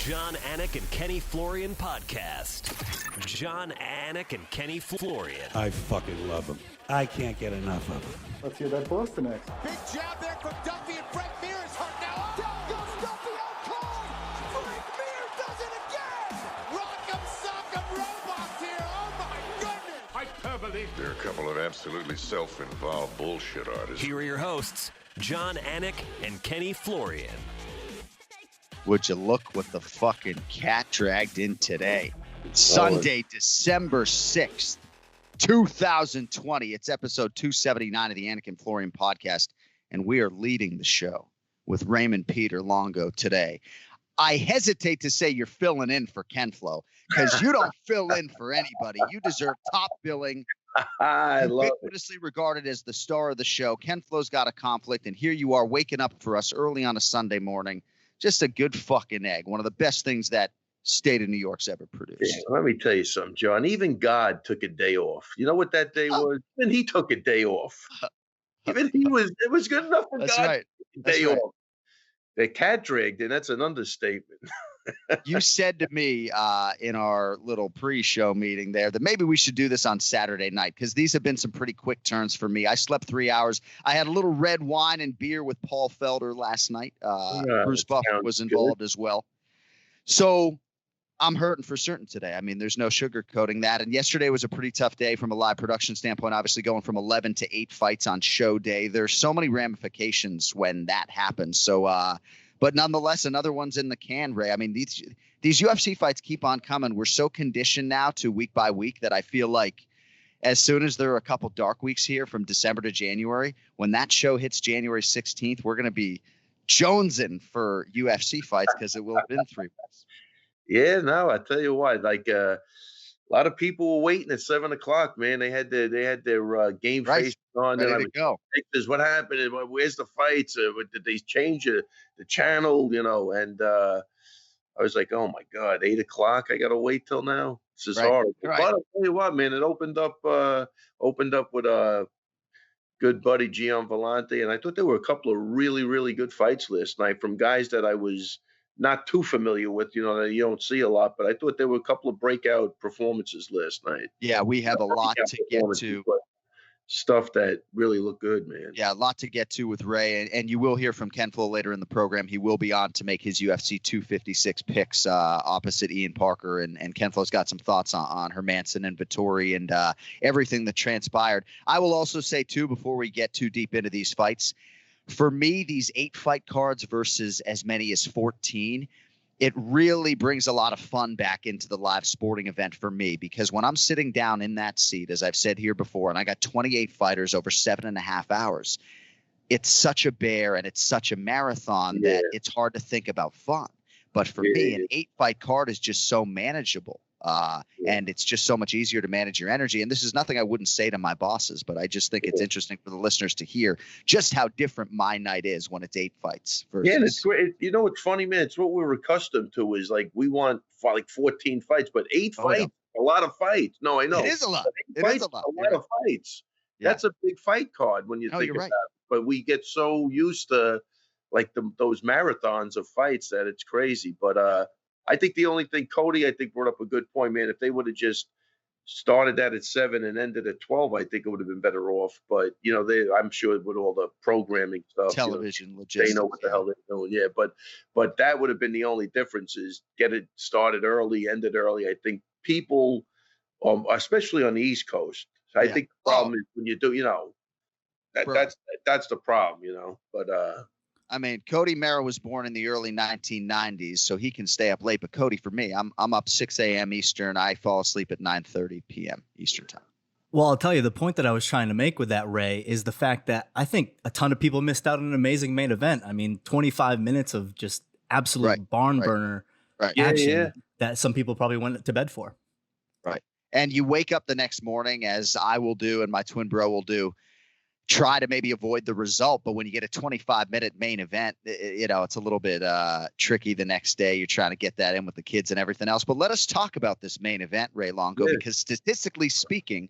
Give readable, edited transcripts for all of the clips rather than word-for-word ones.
John, Anik, and Kenny Florian podcast. John, Anik, and Kenny Florian. I fucking love them. I can't get enough of them. Let's hear that Boston next. Big jab there from Duffy, and Frank Mir is hurt now. Down goes Duffy, out cold. Frank Mir does it again. Rock'em sock'em robots here. Oh my goodness. Hyperbole. They're a couple of absolutely self-involved bullshit artists. Here are your hosts, John, Anik, and Kenny Florian. Would you look what the fucking cat dragged in today? Sunday, December 6th, 2020. It's episode 279 of the Anik and Florian podcast, and we are leading the show with Raymond Peter Longo today. I hesitate to say you're filling in for Ken Flo, because you don't fill in for anybody. You deserve top billing. I love it. Ubiquitously regarded as the star of the show. Ken Flo's got a conflict, and here you are waking up for us early on a Sunday morning. Just a good fucking egg. One of the best things that state of New York's ever produced. Yeah, let me tell you something, John. Even God took a day off. You know what that day was? Even he took a day off. Even it was good enough for That's God right. to take a day off. The cat dragged in. That's an understatement. You said to me in our little pre-show meeting there that maybe we should do this on Saturday night, because these have been some pretty quick turns for me. I slept 3 hours. I had a little red wine and beer with Paul Felder last night. Bruce Buffer was involved as well. So I'm hurting for certain today. I mean, there's no sugarcoating that. And yesterday was a pretty tough day from a live production standpoint, obviously going from 11 to 8 fights on show day. There's so many ramifications when that happens. So, but nonetheless, another one's in the can, Ray. I mean, these UFC fights keep on coming. We're so conditioned now to week by week that I feel like as soon as there are a couple dark weeks here from December to January, when that show hits January 16th, we're going to be jonesing for UFC fights because it will have been 3 weeks. Yeah, no, I tell you what, like a lot of people were waiting at 7 o'clock, man. They had their game face on. Ready to go. What happened? Where's the fights? Did they change the channel? You know, and I was like, oh my God, 8 o'clock. I got to wait till now. This is horrible. Right. But I'll tell you what, man, it opened up with a good buddy, Gian Vellante. And I thought there were a couple of really, really good fights last night from guys that I was not too familiar with, you know, that you don't see a lot, but I thought there were a couple of breakout performances last night. Yeah, we have a lot to get to. Stuff that really looked good, man. Yeah, a lot to get to with Ray, and you will hear from Ken Flo later in the program. He will be on to make his UFC 256 picks opposite Ian Parker, and Ken Flo's got some thoughts on Hermansson and Vettori and everything that transpired. I will also say, too, before we get too deep into these fights, for me, these 8 fight cards versus as many as 14, it really brings a lot of fun back into the live sporting event for me, because when I'm sitting down in that seat, as I've said here before, and I got 28 fighters over 7.5 hours, it's such a bear and it's such a marathon that it's hard to think about fun. But for me, an 8 fight card is just so manageable. And it's just so much easier to manage your energy. And this is nothing I wouldn't say to my bosses, but I just think it's interesting for the listeners to hear just how different my night is when it's 8 fights. Versus... Yeah, it's great. You know what's funny, man? It's what we're accustomed to is like we want like 14 fights, but 8 fights, a lot of fights. No, I know. It is a lot. It is a lot of fights. Yeah. That's a big fight card when you think about it. But we get so used to like those marathons of fights that it's crazy. But I think the only thing Cody, I think, brought up a good point, man. If they would have just started that at 7 and ended at 12, I think it would have been better off. But, you know, I'm sure with all the programming stuff, television logistics, they know what the hell they're doing. Yeah, but that would have been the only difference is get it started early, ended early. I think people, especially on the East Coast, I think the problem is when you do, you know, that's the problem, you know. But I mean, Cody Mera was born in the early 1990s, so he can stay up late. But Cody, for me, I'm up 6 a.m. Eastern. I fall asleep at 9:30 p.m. Eastern time. Well, I'll tell you, the point that I was trying to make with that, Ray, is the fact that I think a ton of people missed out on an amazing main event. I mean, 25 minutes of just absolute barn burner action that some people probably went to bed for. Right. And you wake up the next morning, as I will do and my twin bro will do, try to maybe avoid the result. But when you get a 25-minute main event, you know, it's a little bit tricky the next day. You're trying to get that in with the kids and everything else. But let us talk about this main event, Ray Longo, because statistically speaking,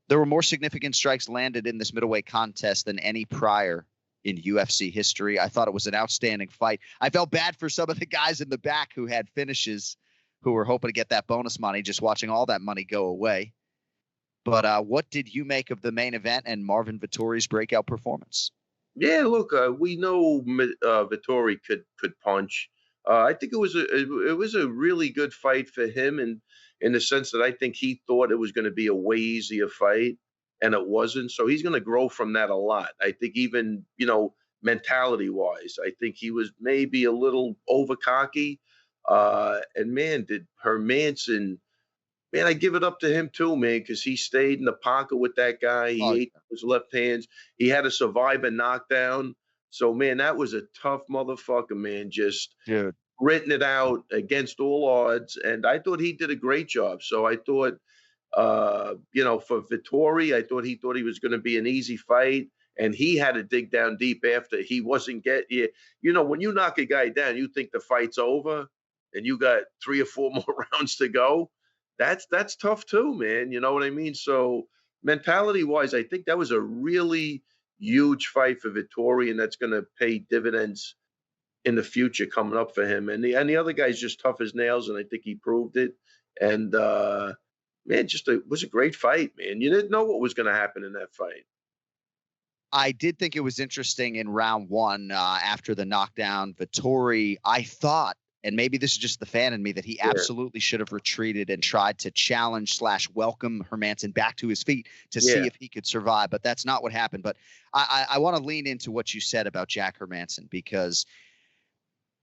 there were more significant strikes landed in this middleweight contest than any prior in UFC history. I thought it was an outstanding fight. I felt bad for some of the guys in the back who had finishes, who were hoping to get that bonus money, just watching all that money go away. But what did you make of the main event and Marvin Vettori's breakout performance? Yeah, look, we know Vettori could punch. I think it was a really good fight for him, and in the sense that I think he thought it was going to be a way easier fight, and it wasn't. So he's going to grow from that a lot. I think even mentality wise, I think he was maybe a little over cocky. And man, did Hermansson. Man, I give it up to him too, man, because he stayed in the pocket with that guy. He ate his left hands. He had to survive a knockdown. So, man, that was a tough motherfucker, man. Just written it out against all odds. And I thought he did a great job. So I thought, for Vettori, I thought he was going to be an easy fight. And he had to dig down deep after he wasn't getting. When you knock a guy down, you think the fight's over and you got 3 or 4 more rounds to go. That's tough too, man. You know what I mean? So mentality-wise, I think that was a really huge fight for Vettori, and that's going to pay dividends in the future coming up for him. And the other guy's just tough as nails, and I think he proved it. And man, it was a great fight, man. You didn't know what was going to happen in that fight. I did think it was interesting in round 1 after the knockdown. Vettori, I thought, and maybe this is just the fan in me, that he absolutely should have retreated and tried to challenge/welcome Hermansson back to his feet to see if he could survive. But that's not what happened. But I want to lean into what you said about Jack Hermansson, because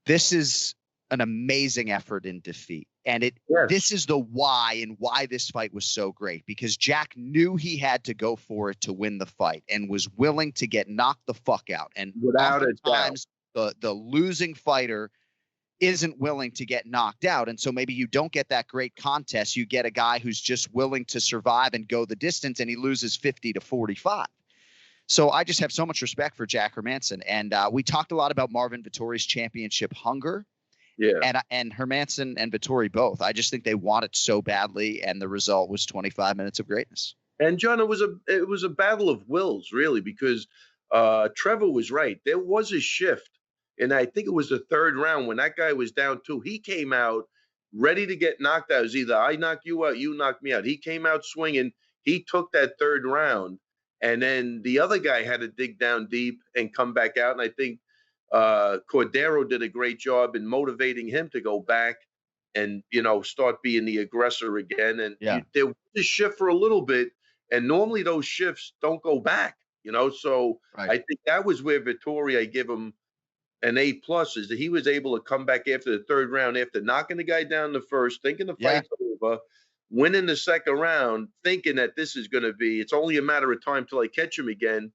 this is an amazing effort in defeat. And this is the why this fight was so great, because Jack knew he had to go for it to win the fight and was willing to get knocked the fuck out. And without a doubt, the losing fighter isn't willing to get knocked out. And so maybe you don't get that great contest. You get a guy who's just willing to survive and go the distance, and he loses 50-45. So I just have so much respect for Jack Hermansson. And we talked a lot about Marvin Vettori's championship hunger. Yeah. And Hermansson and Vettori both. I just think they want it so badly, and the result was 25 minutes of greatness. And John, it was a battle of wills, really, because Trevor was right. There was a shift. And I think it was the 3rd round when that guy was down 2. He came out ready to get knocked out. It was either I knock you out, you knock me out. He came out swinging. He took that 3rd round. And then the other guy had to dig down deep and come back out. And I think Cordero did a great job in motivating him to go back and, start being the aggressor again. And there was a shift for a little bit. And normally those shifts don't go back, So I think that was where Vettori, I give him an A+ is that he was able to come back after the 3rd round, after knocking the guy down the first, thinking the fight's over, winning the 2nd round, thinking that this is going to be, it's only a matter of time till I catch him again.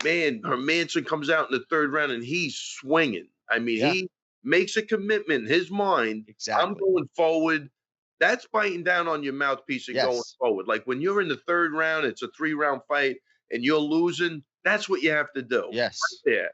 Man, Hermansson comes out in the 3rd round and he's swinging. I mean, he makes a commitment in his mind. Exactly. I'm going forward. That's biting down on your mouthpiece and going forward. Like when you're in the 3rd round, it's a 3-round fight and you're losing. That's what you have to do. Yes. Right there.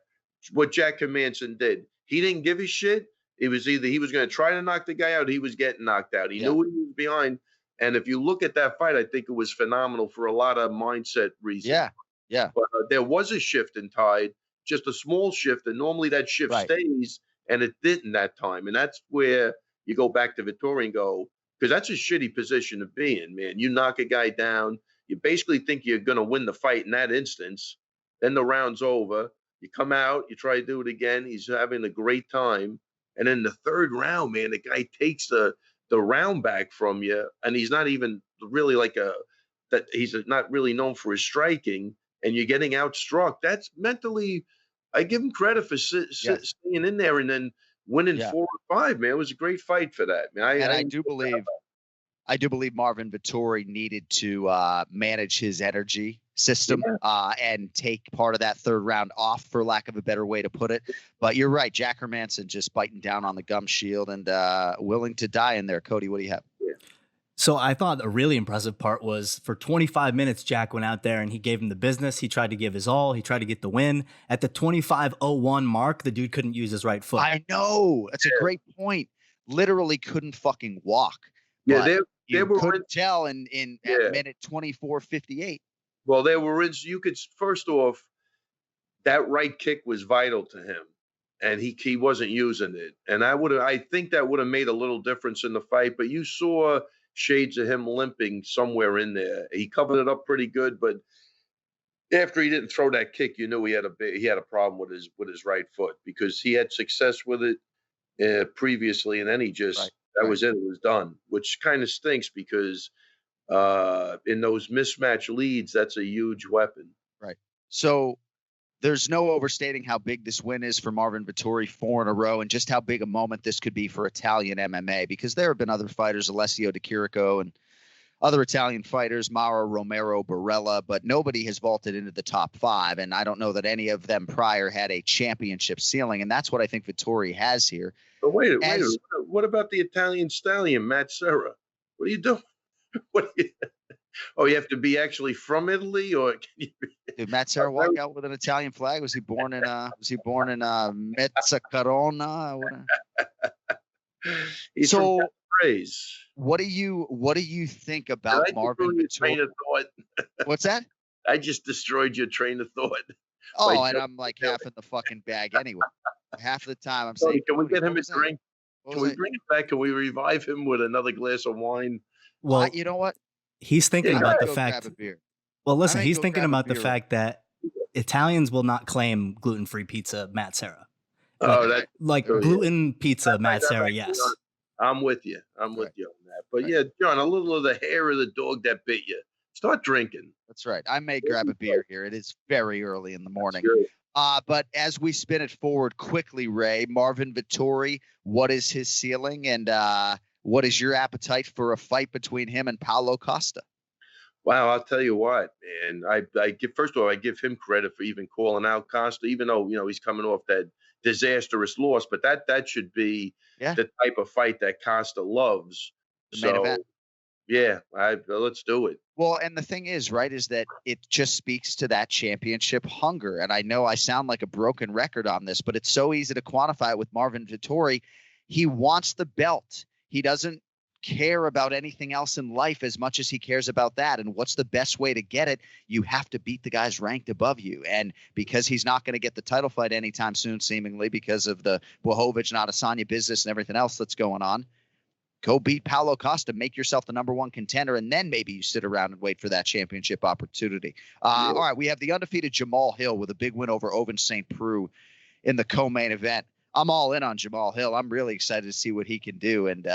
What Jack Hermansson did. He didn't give a shit. It was either he was going to try to knock the guy out, or he was getting knocked out. He knew he was behind. And if you look at that fight, I think it was phenomenal for a lot of mindset reasons. Yeah. But there was a shift in tide, just a small shift. And normally that shift stays, and it didn't that time. And that's where you go back to Vettori and go, because that's a shitty position to be in, man. You knock a guy down. You basically think you're going to win the fight in that instance. Then the round's over. You come out, you try to do it again. He's having a great time. And in the 3rd round, man, the guy takes the round back from you. And he's not even really he's not really known for his striking. And you're getting outstruck. That's mentally, I give him credit for staying in there and then winning 4 or 5, man. It was a great fight for that, man. I do believe Marvin Vettori needed to manage his energy system and take part of that 3rd round off, for lack of a better way to put it. But you're right. Jack Hermansson just biting down on the gum shield and willing to die in there. Cody, what do you have? So I thought a really impressive part was for 25 minutes, Jack went out there and he gave him the business. He tried to give his all. He tried to get the win. At the 25:01 mark, the dude couldn't use his right foot. I know. That's a great point. Literally couldn't fucking walk. Yeah, you couldn't tell in at minute 24:58. Well, you could, first off, that right kick was vital to him, and he wasn't using it. And I think that would have made a little difference in the fight. But you saw shades of him limping somewhere in there. He covered it up pretty good, but after he didn't throw that kick, you knew he had a problem with his right foot, because he had success with it previously, and then he just was it. It was done, which kind of stinks, because in those mismatch leads, that's a huge weapon. Right. So there's no overstating how big this win is for Marvin Vettori, 4 in a row, and just how big a moment this could be for Italian MMA, because there have been other fighters, Alessio Di Chirico and other Italian fighters, Mauro Romero, Barella, but nobody has vaulted into the top 5. And I don't know that any of them prior had a championship ceiling. And that's what I think Vettori has here. But wait a minute. What about the Italian stallion, Matt Serra? What are you doing? You have to be actually from Italy, or did Matt Serra walk out with an Italian flag? Was he born in Mezzacarona? He's so from Praise. What do you think about Marvin Vettori? What's that? I just destroyed your train of thought. Oh, and I'm like half in the fucking bag anyway. Half of the time I'm saying, can we get him a drink? Can we bring it back? Can we revive him with another glass of wine? Well, you know what? He's thinking about the fact. Well, listen, he's thinking about the fact that Italians will not claim gluten-free pizza, Matt Serra. Gluten pizza, Matt Serra, yes. I'm with you. I'm with you on that. But yeah, John, a little of the hair of the dog that bit you. Start drinking. That's right. I may grab a beer here. It is very early in the morning. But as we spin it forward quickly, Ray, Marvin Vettori, what is his ceiling, and what is your appetite for a fight between him and Paulo Costa? Wow, I'll tell you what, man. First of all, I give him credit for even calling out Costa, even though he's coming off that disastrous loss. But that should be the type of fight that Costa loves. The main event. Yeah, let's do it. Well, and the thing is, right, is that it just speaks to that championship hunger. And I know I sound like a broken record on this, but it's so easy to quantify it with Marvin Vettori. He wants the belt. He doesn't care about anything else in life as much as he cares about that. And what's the best way to get it? You have to beat the guys ranked above you. And because he's not going to get the title fight anytime soon, seemingly because of the Blachowicz and Adesanya business and everything else that's going on, go beat Paulo Costa, make yourself the number 1 contender, and then maybe you sit around and wait for that championship opportunity. All right, we have the undefeated Jamal Hill with a big win over Ovince St. Preux in the co-main event. I'm all in on Jamal Hill. I'm really excited to see what he can do. And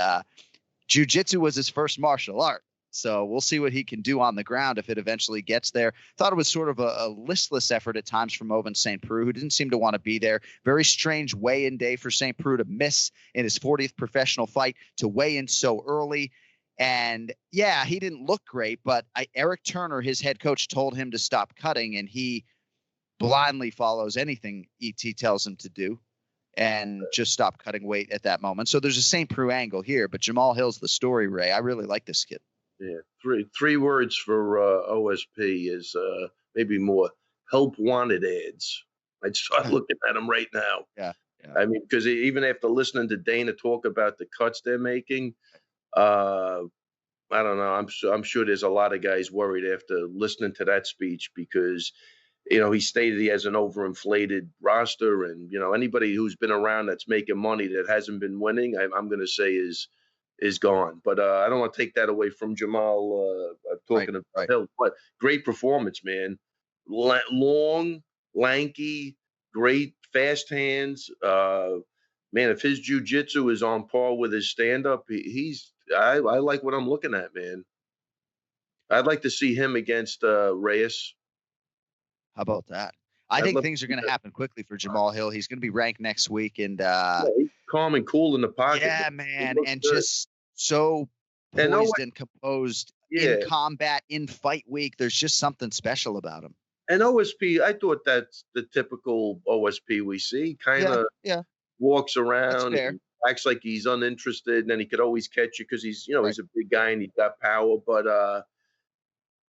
jiu-jitsu was his first martial art. So we'll see what he can do on the ground if it eventually gets there. Thought it was sort of a listless effort at times from Ovince St. Preux, who didn't seem to want to be there. Very strange weigh-in day for St. Preux to miss in his 40th professional fight, to weigh in so early. And, yeah, he didn't look great, but Eric Turner, his head coach, told him to stop cutting, and he blindly follows anything ET tells him to do and just stop cutting weight at that moment. So there's a St. Preux angle here, but Jamal Hill's the story, Ray. I really like this kid. Yeah, three words for OSP is maybe more: help wanted ads. I'd start looking at them right now. Yeah. I mean, because even after listening to Dana talk about the cuts they're making, I don't know. I'm sure there's a lot of guys worried after listening to that speech, because he stated he has an overinflated roster, and anybody who's been around that's making money that hasn't been winning, I'm going to say is gone. But I don't want to take that away from Jamal talking about Hill. But great performance, man. Long, lanky, great, fast hands. Man, if his jiu-jitsu is on par with his stand-up, I like what I'm looking at, man. I'd like to see him against Reyes. How about that? I think things are going to happen quickly for Jamal Hill. He's going to be ranked next week, and he's calm and cool in the pocket. Yeah, man, and good. Just so poised and composed in combat, in fight week. There's just something special about him. And OSP, I thought that's the typical OSP we see. Kind of walks around, and acts like he's uninterested, and then he could always catch you because he's he's a big guy and he's got power. But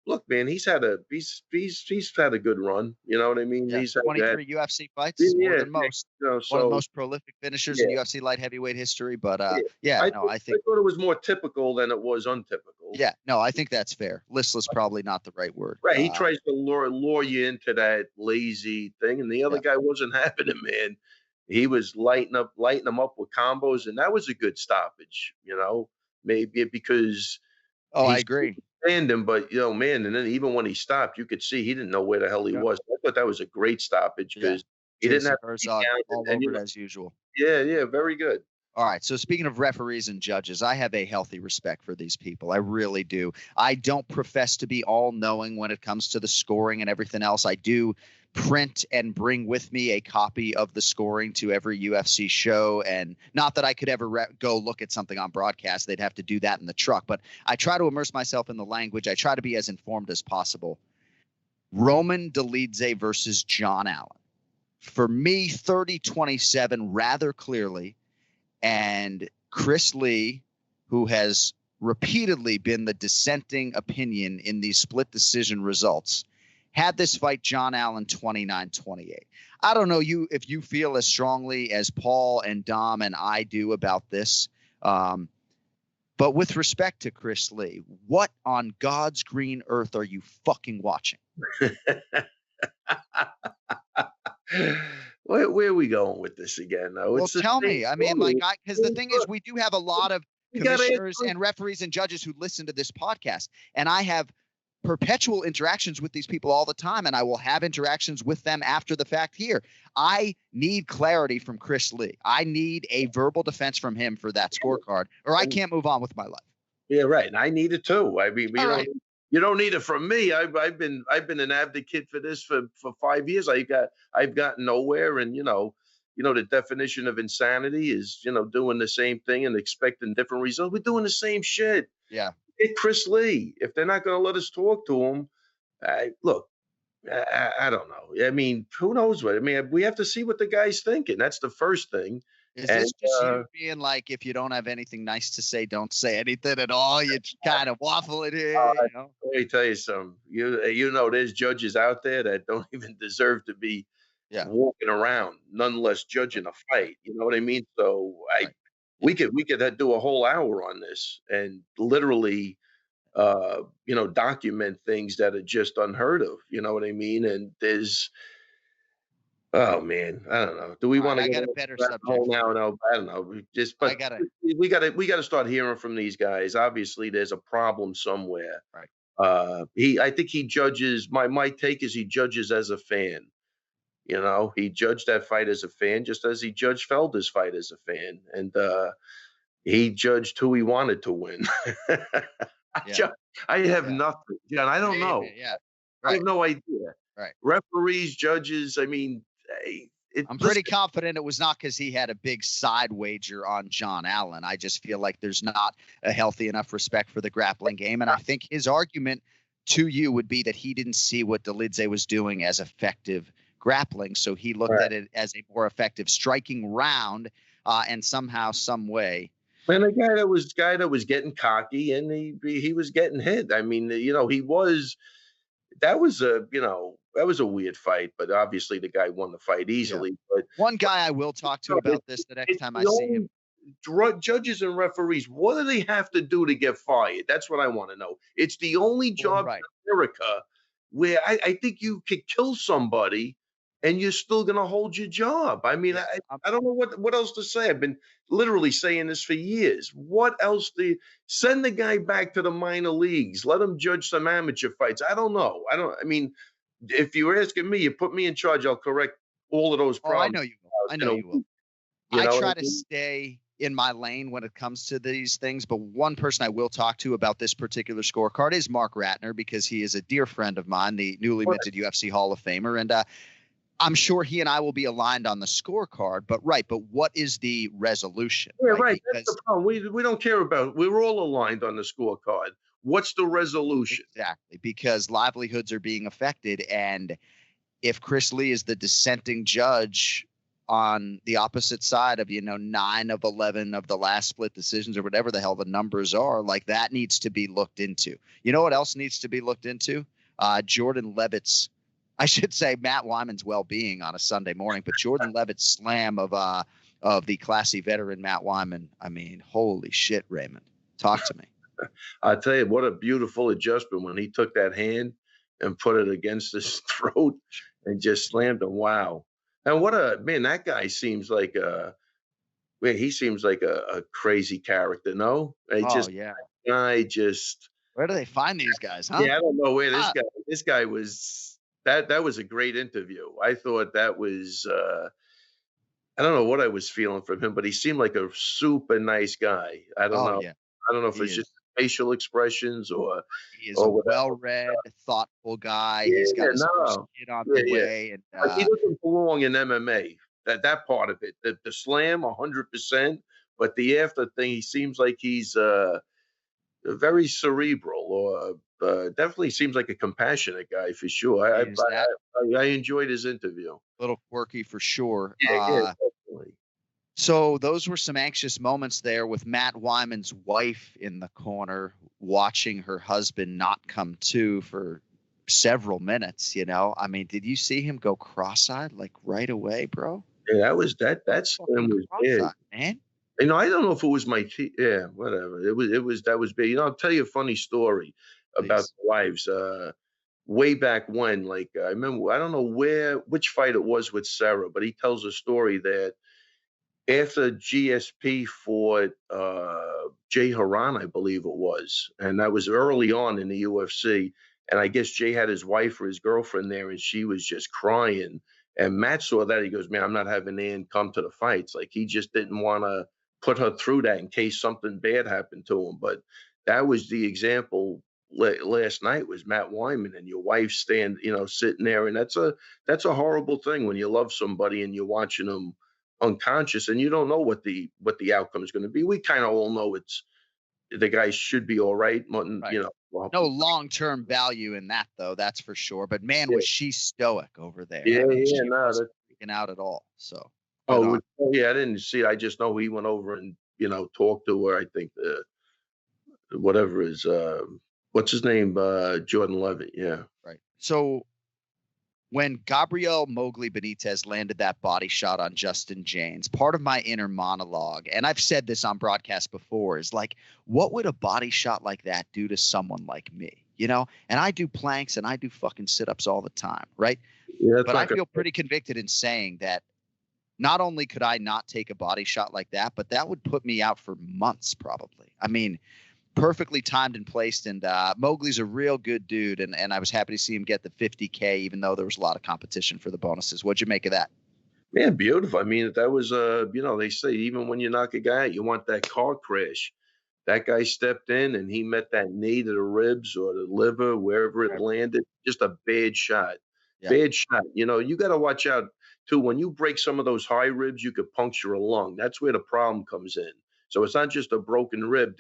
look, man, he's had a good run. You know what I mean? Yeah. He's had 23 UFC fights, more than most. One of the most prolific finishers in UFC light heavyweight history. But I think I thought it was more typical than it was untypical. Yeah, no, I think that's fair. Listless, probably not the right word. Right. He tries to lure you into that lazy thing, and the other guy wasn't having it, man. He was lighting them up with combos, and that was a good stoppage, maybe because I agree. Him, but man, and then even when he stopped, you could see he didn't know where the hell he was. I thought that was a great stoppage because he didn't have to be down all over it as usual. Yeah, very good. All right. So speaking of referees and judges, I have a healthy respect for these people. I really do. I don't profess to be all knowing when it comes to the scoring and everything else. I do print and bring with me a copy of the scoring to every UFC show. And not that I could ever go look at something on broadcast. They'd have to do that in the truck. But I try to immerse myself in the language. I try to be as informed as possible. Roman Dolidze versus John Allen. For me, 30-27 rather clearly. And Chris Lee, who has repeatedly been the dissenting opinion in these split decision results, had this fight John Allen 29-28. I don't know if you feel as strongly as Paul and Dom and I do about this. But with respect to Chris Lee, what on God's green earth are you fucking watching? Where are we going with this again? Though? Well, tell me. I mean, because the thing is, we do have a lot of commissioners and referees and judges who listen to this podcast, and I have perpetual interactions with these people all the time, and I will have interactions with them after the fact here. I need clarity from Chris Lee. I need a verbal defense from him for that scorecard, or I can't move on with my life. Yeah, right. And I need it too. I mean, you don't need it from me. I've been an advocate for this for 5 years. I've gotten nowhere, and the definition of insanity is doing the same thing and expecting different results. We're doing the same shit. Yeah. Hey, Chris Lee, if they're not going to let us talk to him, look, I don't know. I mean, who knows what? I mean, we have to see what the guy's thinking. That's the first thing. Is this just you being like, if you don't have anything nice to say, don't say anything at all? You kind of waffle it here. Let me tell you something. There's judges out there that don't even deserve to be walking around, nonetheless judging a fight. You know what I mean? So we could do a whole hour on this and literally, document things that are just unheard of. You know what I mean? And there's. Oh man, I don't know. Do we want to? I got a better subject. Now, no, I don't know. We got to start hearing from these guys. Obviously, there's a problem somewhere. Right. I think he judges. My take is he judges as a fan. He judged that fight as a fan, just as he judged Felder's fight as a fan, and he judged who he wanted to win. I have nothing, John. I don't know. Yeah. Right. I have no idea. Right. Referees, judges. I mean. I'm pretty confident it was not because he had a big side wager on John Allen. I just feel like there's not a healthy enough respect for the grappling game. And I think his argument to you would be that he didn't see what Dolidze was doing as effective grappling. So he looked at it as a more effective striking round and somehow, some way. And the guy that was getting cocky and he was getting hit. I mean, that was a weird fight, but obviously the guy won the fight easily. Yeah. But one guy I will talk to about this the next time I see him. Judges and referees, what do they have to do to get fired? That's what I want to know. It's the only job in America where I think you could kill somebody and you're still going to hold your job. I mean, I don't know what else to say. I've been literally saying this for years. What else send the guy back to the minor leagues? Let him judge some amateur fights. I don't know. I mean, if you were asking me, you put me in charge, I'll correct all of those problems. I know you will. I know you will. I try to stay in my lane when it comes to these things, but one person I will talk to about this particular scorecard is Mark Ratner, because he is a dear friend of mine, the newly minted UFC Hall of Famer, and I'm sure he and I will be aligned on the scorecard, but what is the resolution? Yeah, right. That's the problem. We don't care about it. We're all aligned on the scorecard. What's the resolution? Exactly, because livelihoods are being affected, and if Chris Lee is the dissenting judge on the opposite side of 9 of 11 of the last split decisions or whatever the hell the numbers are, like that needs to be looked into. You know what else needs to be looked into? Jordan Levitt's. I should say Matt Wyman's well-being on a Sunday morning, but Jordan Levitt's slam of the classy veteran Matt Wyman. I mean, holy shit, Raymond. Talk to me. I tell you, what a beautiful adjustment when he took that hand and put it against his throat and just slammed him. Wow. And that guy seems like he seems like a crazy character, no? Yeah. I just. Where do they find these guys, huh? Yeah, I don't know where this guy was. That was a great interview. I thought that was, I don't know what I was feeling from him, but he seemed like a super nice guy. I don't know. Yeah. I don't know if it's just facial expressions or. He is a well-read, thoughtful guy. He's got his first kid on the way. And, he doesn't belong in MMA. That part of it. The slam, 100%. But the after thing, he seems like he's very cerebral, or definitely seems like a compassionate guy for sure. I enjoyed his interview. A little quirky for sure. Yeah, definitely. So those were some anxious moments there with Matt Wyman's wife in the corner, watching her husband not come to for several minutes. I mean, did you see him go cross-eyed like right away, bro? Yeah, that was big, man. I don't know if it was my yeah, whatever. That was big. I'll tell you a funny story about the wives. Way back when, like I remember, I don't know which fight it was with Sarah, but he tells a story that after GSP fought Jay Haran, I believe it was, and that was early on in the UFC. And I guess Jay had his wife or his girlfriend there, and she was just crying. And Matt saw that. He goes, "Man, I'm not having Ann come to the fights." Like, he just didn't want to put her through that in case something bad happened to him. But that was the example last night, was Matt Wyman, and your wife sitting there. And that's a horrible thing when you love somebody and you're watching them unconscious and you don't know what the outcome is going to be. We kind of all know the guy should be all right. No long-term value in that, though. That's for sure. But man, was she stoic over there. Yeah, she wasn't freaking out at all. So. I didn't see it. I just know he went over and talked to her. I think whatever is what's his name, Jordan Levitt. Yeah. Right. So when Gabriel Mowgli Benitez landed that body shot on Justin James, part of my inner monologue, and I've said this on broadcast before, is like, what would a body shot like that do to someone like me? And I do planks and I do fucking sit-ups all the time, right? Yeah, but I feel pretty convicted in saying that not only could I not take a body shot like that, but that would put me out for months probably. I mean, perfectly timed and placed. And Mowgli's a real good dude. And I was happy to see him get the $50K, even though there was a lot of competition for the bonuses. What'd you make of that? Man, beautiful. I mean, that was, they say even when you knock a guy out, you want that car crash. That guy stepped in and he met that knee to the ribs or the liver, wherever it landed. Just a bad shot. Yeah. Bad shot. You got to watch out, too. When you break some of those high ribs, you could puncture a lung. That's where the problem comes in. So it's not just a broken rib.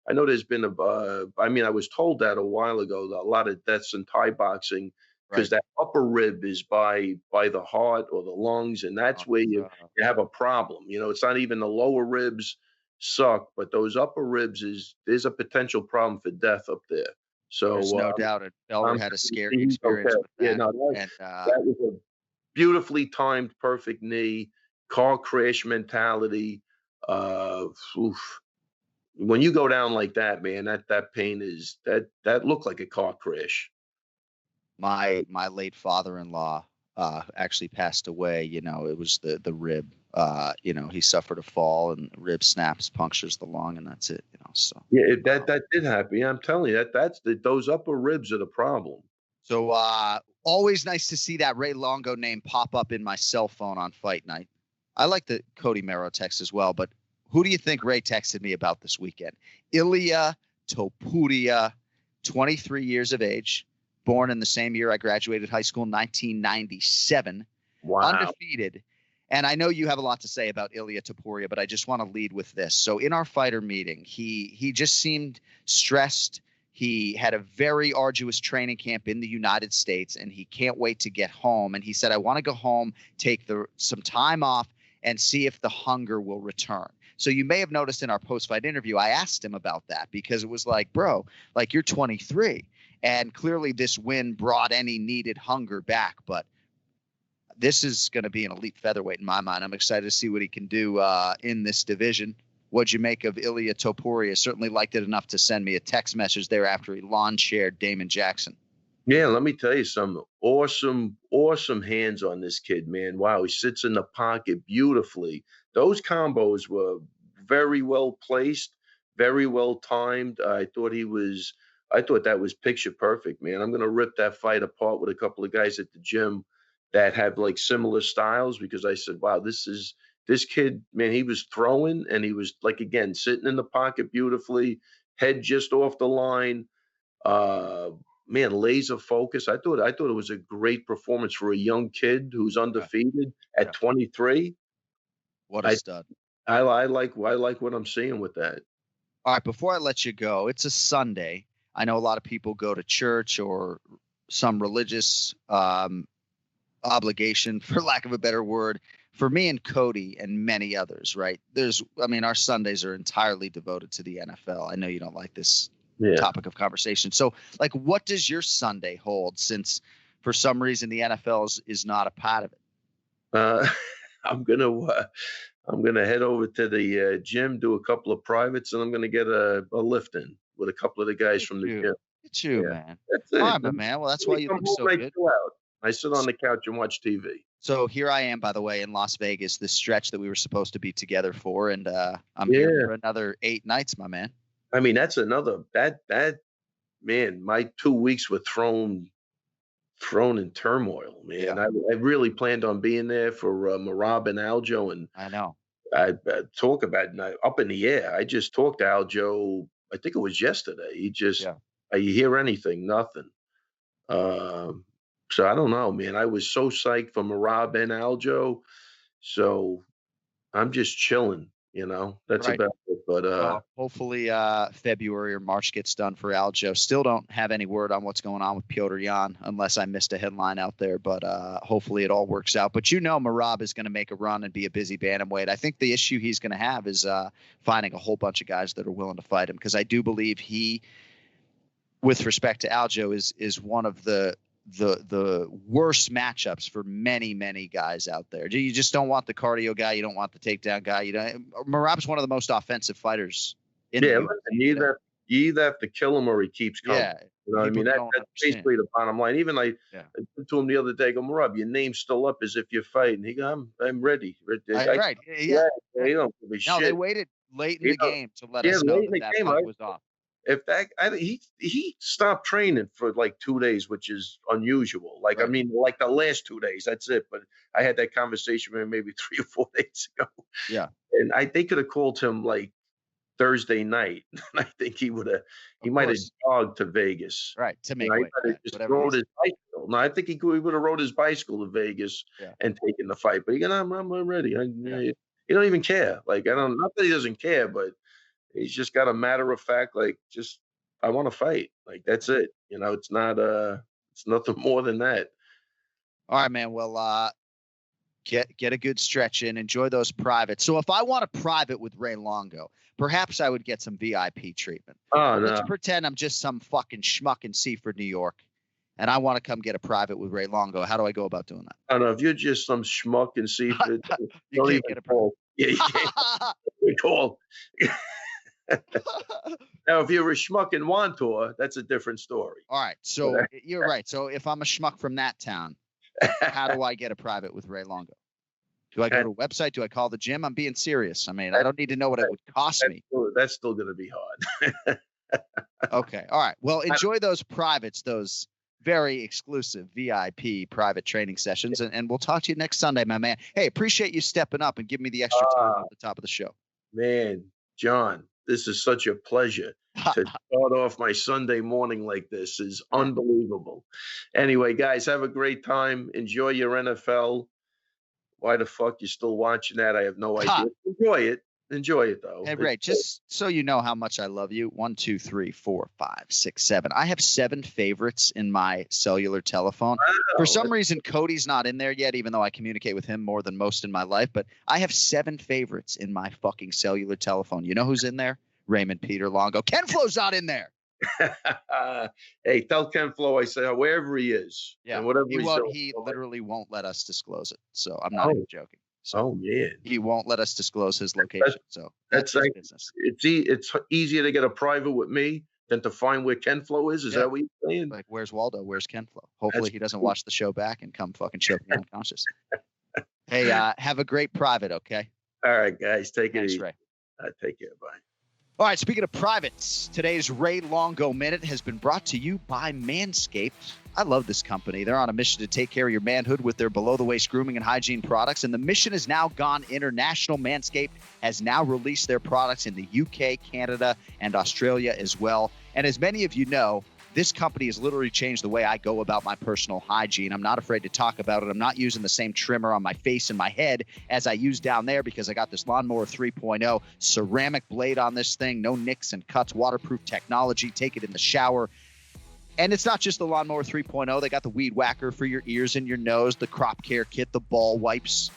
I know there's been I was told that a while ago, a lot of deaths in Thai boxing because that upper rib is by the heart or the lungs, and that's where you have a problem. It's not even the lower ribs suck, but those upper ribs there's a potential problem for death up there. So there's no doubt it. Felder had a scary experience with that. Yeah, that was a beautifully timed, perfect knee, car crash mentality. When you go down like that, man, that pain is that looked like a car crash. My late father-in-law actually passed away. It was the rib. He suffered a fall and the rib snaps, punctures the lung, and that's it. So yeah, that did happen. Yeah, I'm telling you those upper ribs are the problem. So always nice to see that Ray Longo name pop up in my cell phone on fight night. I like the Cody Mero text as well, but who do you think Ray texted me about this weekend? Ilia Topuria, 23 years of age, born in the same year I graduated high school, 1997. Wow. Undefeated. And I know you have a lot to say about Ilia Topuria, but I just want to lead with this. So in our fighter meeting, he just seemed stressed. He had a very arduous training camp in the United States, and he can't wait to get home. And he said, I want to go home, take some time off, and see if the hunger will return. So you may have noticed in our post-fight interview, I asked him about that because it was like, bro, like you're 23, and clearly this win brought any needed hunger back. But this is going to be an elite featherweight in my mind. I'm excited to see what he can do in this division. what'd you make of Ilya Topuria? Certainly liked it enough to send me a text message there after he lawn shared Damon Jackson. Yeah, let me tell you something. Awesome hands on this kid, man. Wow, he sits in the pocket beautifully. Those combos were very well placed, very well timed. I thought that was picture perfect, man. I'm gonna rip that fight apart with a couple of guys at the gym that have like similar styles, because I said, wow, this kid, man, he was throwing and he was like, again, sitting in the pocket beautifully, head just off the line. Man, laser focus. I thought it was a great performance for a young kid who's undefeated at 23. What a stud. I like what I'm seeing with that. All right, before I let you go, it's a Sunday. I know a lot of people go to church or some religious obligation, for lack of a better word. For me and Cody and many others, right? Our Sundays are entirely devoted to the NFL. I know you don't like this topic of conversation. So, like, what does your Sunday hold, since for some reason the NFL is not a part of it? I'm gonna head over to the gym, do a couple of privates, and I'm gonna get a lift in with a couple of the guys from the gym. It's you, man. That's it. All right, man. Well, that's why you look so good. I sit on the couch and watch TV. So here I am, by the way, in Las Vegas, this stretch that we were supposed to be together for, and I'm here for another 8 nights, my man. I mean, that's another that man. My 2 weeks were thrown in turmoil, man. Yeah. I really planned on being there for Marab and Aljo, and I know. I talk about up in the air. I just talked to Aljo. I think it was yesterday. He just, you hear anything? Nothing. So I don't know, man. I was so psyched for Marab and Aljo. So I'm just chilling, That's about it. But hopefully February or March gets done for Aljo. Still don't have any word on what's going on with Piotr Jan, unless I missed a headline out there. But hopefully it all works out. But Marab is going to make a run and be a busy bantamweight. I think the issue he's going to have is finding a whole bunch of guys that are willing to fight him, because I do believe he, with respect to Aljo, is one of the worst matchups for many guys out there. You just don't want the cardio guy. You don't want the takedown guy. Marab's one of the most offensive fighters in the UFC. You either have to kill him or he keeps coming. Yeah, I mean, that's basically the bottom line. Even I said to him the other day, I go, Marab, your name's still up as if you're fighting. He go, I'm ready. Right. Yeah. They don't give a shit. No, they waited late in the game to let us know that fight was off. If he stopped training for like 2 days, which is unusual. Like, I mean, like the last 2 days, that's it. But I had that conversation with him maybe 3 or 4 days ago. Yeah. And they could have called him like Thursday night. And I think he might have jogged to Vegas. Right. To make weight. Just rode his bicycle. No, I think he would have rode his bicycle to Vegas and taken the fight. But I'm ready. He don't even care. Like, not that he doesn't care, but he's just got a matter of fact, like, just, I want to fight. Like, that's it. It's not, it's nothing more than that. All right, man. Well, get a good stretch in, enjoy those privates. So if I want a private with Ray Longo, perhaps I would get some VIP treatment. Oh, no. Let's pretend I'm just some fucking schmuck in Seaford, New York, and I want to come get a private with Ray Longo. How do I go about doing that? I don't know. If you're just some schmuck in Seaford, you can't get a private. Yeah, you can't. Call. Now, if you're a schmuck in Wantor, that's a different story. All right. So you're right. So if I'm a schmuck from that town, how do I get a private with Ray Longo? Do I go to a website? Do I call the gym? I'm being serious. I mean, I don't need to know what it would cost me. That's still going to be hard. Okay. All right. Well, enjoy those privates, those very exclusive VIP private training sessions. And we'll talk to you next Sunday, my man. Hey, appreciate you stepping up and giving me the extra time at the top of the show. Man, John, this is such a pleasure to start off my Sunday morning like this. Is unbelievable. Anyway, guys, have a great time. Enjoy your NFL. Why the fuck you still watching that? I have no idea. Enjoy it though. Hey, Ray, just so you know how much I love you. 1, 2, 3, 4, 5, 6, 7. I have 7 favorites in my cellular telephone. Wow. For some reason, Cody's not in there yet, even though I communicate with him more than most in my life. But I have 7 favorites in my fucking cellular telephone. You know who's in there? Raymond Peter Longo. Ken Flo's not in there. Hey, tell Ken Flo I say wherever he is. Yeah, and whatever he literally won't let us disclose it. So I'm not even joking. So he won't let us disclose his location. That's his business. It's easier to get a private with me than to find where Ken Flo is. Is that what you're saying? Like, where's Waldo? Where's Ken Flo? Hopefully he doesn't watch the show back and come fucking choke me unconscious. Hey, have a great private, okay? All right, guys. Take it easy. Ray. Take care. Bye. All right, speaking of privates, today's Ray Longo Minute has been brought to you by Manscaped. I love this company. They're on a mission to take care of your manhood with their below-the-waist grooming and hygiene products, and the mission has now gone international. Manscaped has now released their products in the UK, Canada, and Australia as well. And as many of you know, this company has literally changed the way I go about my personal hygiene. I'm not afraid to talk about it. I'm not using the same trimmer on my face and my head as I use down there because I got this Lawnmower 3.0 ceramic blade on this thing. No nicks and cuts, waterproof technology. Take it in the shower. And it's not just the Lawnmower 3.0. They got the Weed Whacker for your ears and your nose, the Crop Care Kit, the ball wipes,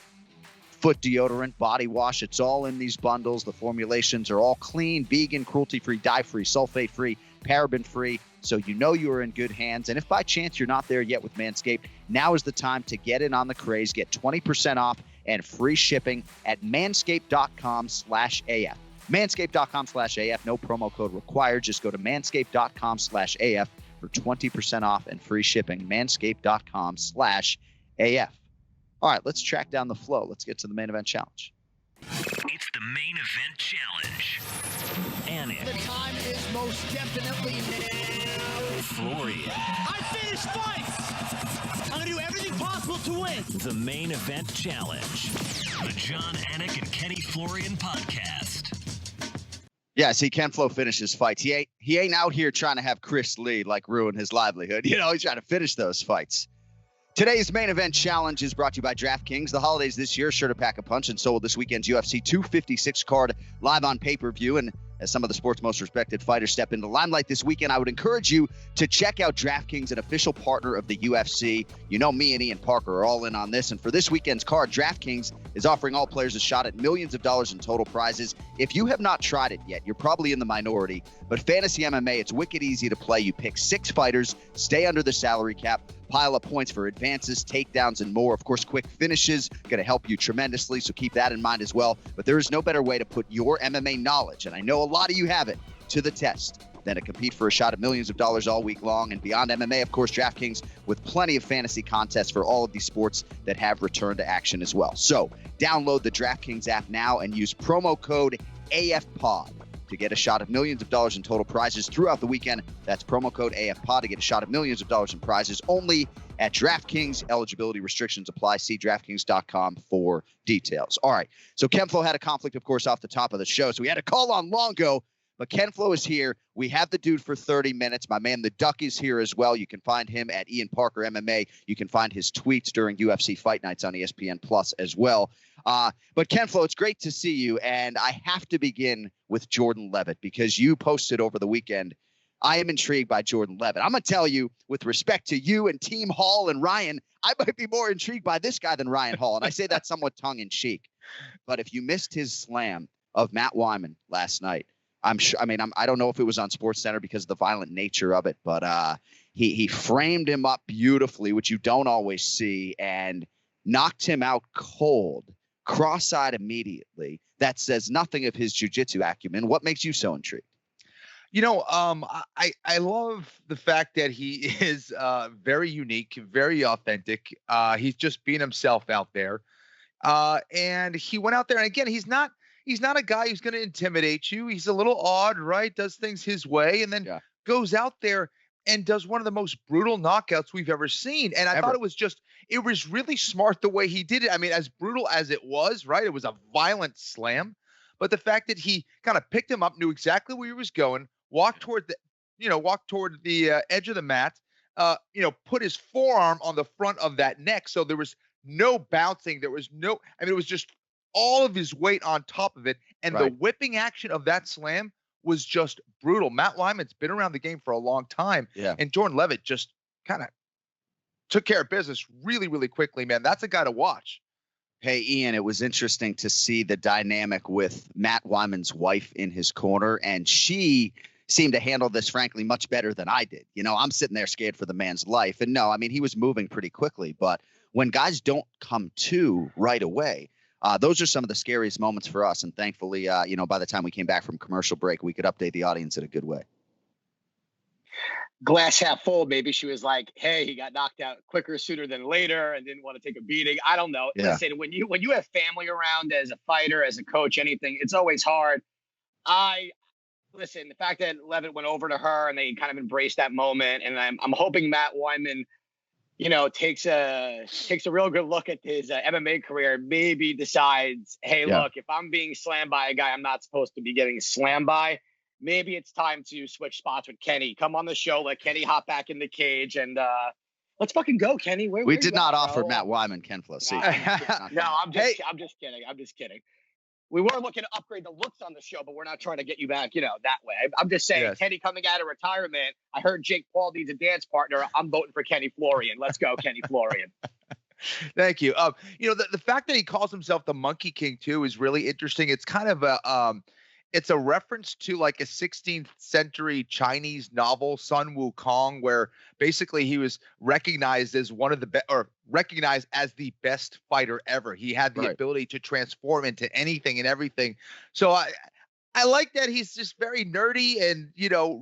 foot deodorant, body wash. It's all in these bundles. The formulations are all clean, vegan, cruelty-free, dye-free, sulfate-free, paraben-free. So you know you are in good hands. And if by chance you're not there yet with Manscaped, now is the time to get in on the craze. Get 20% off and free shipping at manscaped.com/AF. Manscaped.com/AF. No promo code required. Just go to manscaped.com/AF for 20% off and free shipping. Manscaped.com/AF. All right, let's track down the flow. Let's get to the main event challenge. It's the main event challenge. Anik. The time is most definitely now. Florian. I finished fights. I'm going to do everything possible to win. The main event challenge. The John Anik and Kenny Florian podcast. Yeah, see, Ken Flo finishes fights. He ain't out here trying to have Chris Lee like ruin his livelihood. You know, he's trying to finish those fights. Today's main event challenge is brought to you by DraftKings. The holidays this year sure to pack a punch, and so will this weekend's UFC 256 card live on pay-per-view. And as some of the sport's most respected fighters step into limelight this weekend, I would encourage you to check out DraftKings, an official partner of the UFC. You know, me and Ian Parker are all in on this. And for this weekend's card, DraftKings is offering all players a shot at millions of dollars in total prizes. If you have not tried it yet, you're probably in the minority. But Fantasy MMA, it's wicked easy to play. You pick 6 fighters, stay under the salary cap, pile up points for advances, takedowns, and more. Of course, quick finishes going to help you tremendously, so keep that in mind as well. But there is no better way to put your MMA knowledge, and I know a lot of you have it, to the test than to compete for a shot at millions of dollars all week long. And beyond MMA, of course, DraftKings with plenty of fantasy contests for all of these sports that have returned to action as well. So download the DraftKings app now and use promo code AFPOD to get a shot at millions of dollars in total prizes throughout the weekend. That's promo code AFPOD to get a shot at millions of dollars in prizes only at DraftKings. Eligibility restrictions apply. See DraftKings.com for details. All right. So Ken Flo had a conflict, of course, off the top of the show. So we had to call on Longo, but Ken Flo is here. We have the dude for 30 minutes. My man, the Duck, is here as well. You can find him at Ian Parker MMA. You can find his tweets during UFC Fight Nights on ESPN Plus as well. But Ken Flo, it's great to see you. And I have to begin with Jordan Levitt because you posted over the weekend, I am intrigued by Jordan Levitt. I'm going to tell you, with respect to you and Team Hall and Ryan, I might be more intrigued by this guy than Ryan Hall. And I say that somewhat tongue-in-cheek. But if you missed his slam of Matt Wyman last night, I'm sure. I mean, I don't know if it was on SportsCenter because of the violent nature of it, but he framed him up beautifully, which you don't always see, and knocked him out cold, cross-eyed immediately. That says nothing of his jiu-jitsu acumen. What makes you so intrigued? You know, I love the fact that he is very unique, very authentic. He's just being himself out there, and he went out there. And again, he's not a guy who's going to intimidate you. He's a little odd, right? Does things his way, and then goes out there and does one of the most brutal knockouts we've ever seen. And I thought it was really smart the way he did it. I mean, as brutal as it was, right? It was a violent slam, but the fact that he kind of picked him up, knew exactly where he was going, walked toward the edge of the mat, put his forearm on the front of that neck. So there was no bouncing. There was no, it was just all of his weight on top of it. And the whipping action of that slam was just brutal. Matt Wyman's been around the game for a long time. Yeah. And Jordan Levitt just kind of took care of business really, really quickly, man. That's a guy to watch. Hey, Ian, it was interesting to see the dynamic with Matt Wyman's wife in his corner, and she seemed to handle this, frankly, much better than I did. You know, I'm sitting there scared for the man's life. And no, I mean, he was moving pretty quickly, but when guys don't come to right away, those are some of the scariest moments for us. And thankfully, by the time we came back from commercial break, we could update the audience in a good way. Glass half full. Maybe she was like, hey, he got knocked out quicker sooner than later and didn't want to take a beating. I don't know. Yeah. Listen, when you have family around as a fighter, as a coach, anything, it's always hard. Listen, the fact that Levitt went over to her and they kind of embraced that moment, and I'm hoping Matt Wyman, takes a real good look at his MMA career, maybe decides, hey, look, if I'm being slammed by a guy I'm not supposed to be getting slammed by, maybe it's time to switch spots with Kenny. Come on the show, let Kenny hop back in the cage, and let's fucking go, Kenny. We did not offer Matt Wyman Ken Flo. No, I'm just kidding. We were looking to upgrade the looks on the show, but we're not trying to get you back, that way. I'm just saying, Kenny coming out of retirement. I heard Jake Paul needs a dance partner. I'm voting for Kenny Florian. Let's go, Kenny Florian. Thank you. The fact that he calls himself the Monkey King too is really interesting. It's kind of it's a reference to like a 16th century Chinese novel, Sun Wukong, where basically he was recognized as recognized as the best fighter ever. He had the ability to transform into anything and everything. So I like that he's just very nerdy and,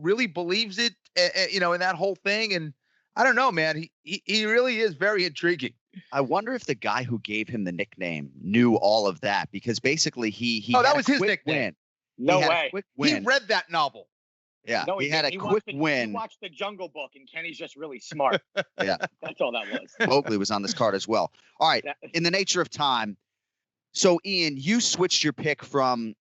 really believes it, in that whole thing. And I don't know, man, he really is very intriguing. I wonder if the guy who gave him the nickname knew all of that, because basically that was his nickname. Win. No way. He read that novel. Yeah. No, he had a quick win. He watched the Jungle Book, and Kenny's just really smart. Yeah. That's all that was. Mowgli was on this card as well. All right. In the nature of time. So, Ian, you switched your pick from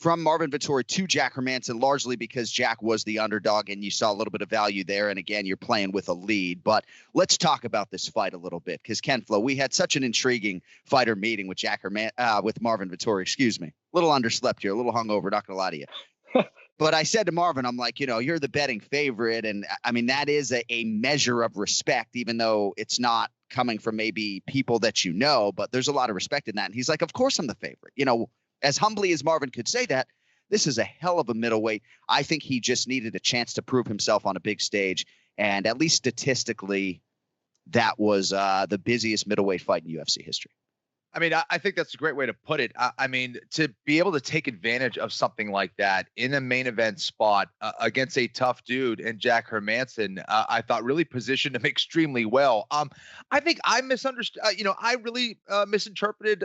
Marvin Vettori to Jack Hermansson, largely because Jack was the underdog and you saw a little bit of value there. And again, you're playing with a lead. But let's talk about this fight a little bit, because Ken Flo, we had such an intriguing fighter meeting with with Marvin Vettori. Excuse me. A little underslept here, a little hungover, not gonna lie to you. But I said to Marvin, I'm like, you're the betting favorite. And I mean, that is a measure of respect, even though it's not coming from maybe people that but there's a lot of respect in that. And he's like, of course I'm the favorite. As humbly as Marvin could say that, this is a hell of a middleweight. I think he just needed a chance to prove himself on a big stage. And at least statistically, that was the busiest middleweight fight in UFC history. I mean, I think that's a great way to put it. I mean, to be able to take advantage of something like that in a main event spot against a tough dude and Jack Hermansson, I thought really positioned him extremely well. I think I misunderstood. I really misinterpreted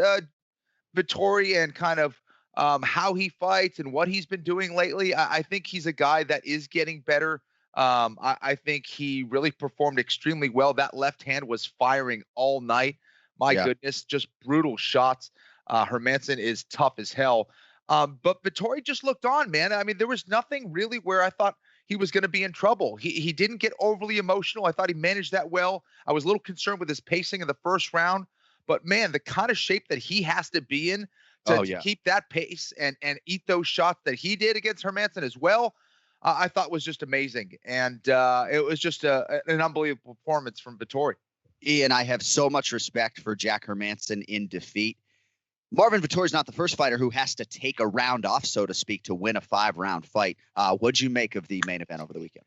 Vettori and kind of how he fights and what he's been doing lately. I think he's a guy that is getting better. I think he really performed extremely well. That left hand was firing all night. My goodness, just brutal shots. Hermansson is tough as hell. But Vettori just looked on, man. I mean, there was nothing really where I thought he was going to be in trouble. He didn't get overly emotional. I thought he managed that well. I was a little concerned with his pacing in the first round. But, man, the kind of shape that he has to be in to keep that pace and eat those shots that he did against Hermansson as well, I thought was just amazing. And it was just an unbelievable performance from Vettori. Ian, I have so much respect for Jack Hermansson in defeat. Marvin Vettori is not the first fighter who has to take a round off, so to speak, to win a 5-round fight. What'd you make of the main event over the weekend?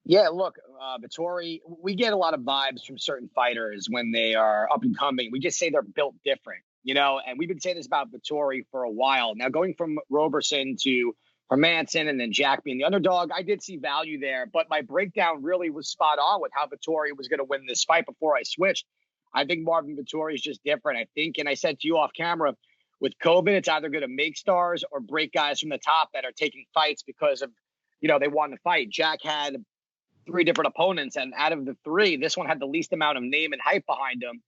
Yeah, look, Vettori, we get a lot of vibes from certain fighters when they are up and coming. We just say they're built different, and we've been saying this about Vettori for a while. Now, going from Roberson to Hermansson and then Jack being the underdog, I did see value there, but my breakdown really was spot on with how Vettori was going to win this fight before I switched. I think Marvin Vettori is just different. I think, and I said to you off camera, with COVID, it's either going to make stars or break guys from the top that are taking fights because of, they want to fight. Jack had 3 different opponents, and out of the 3, this one had the least amount of name and hype behind him.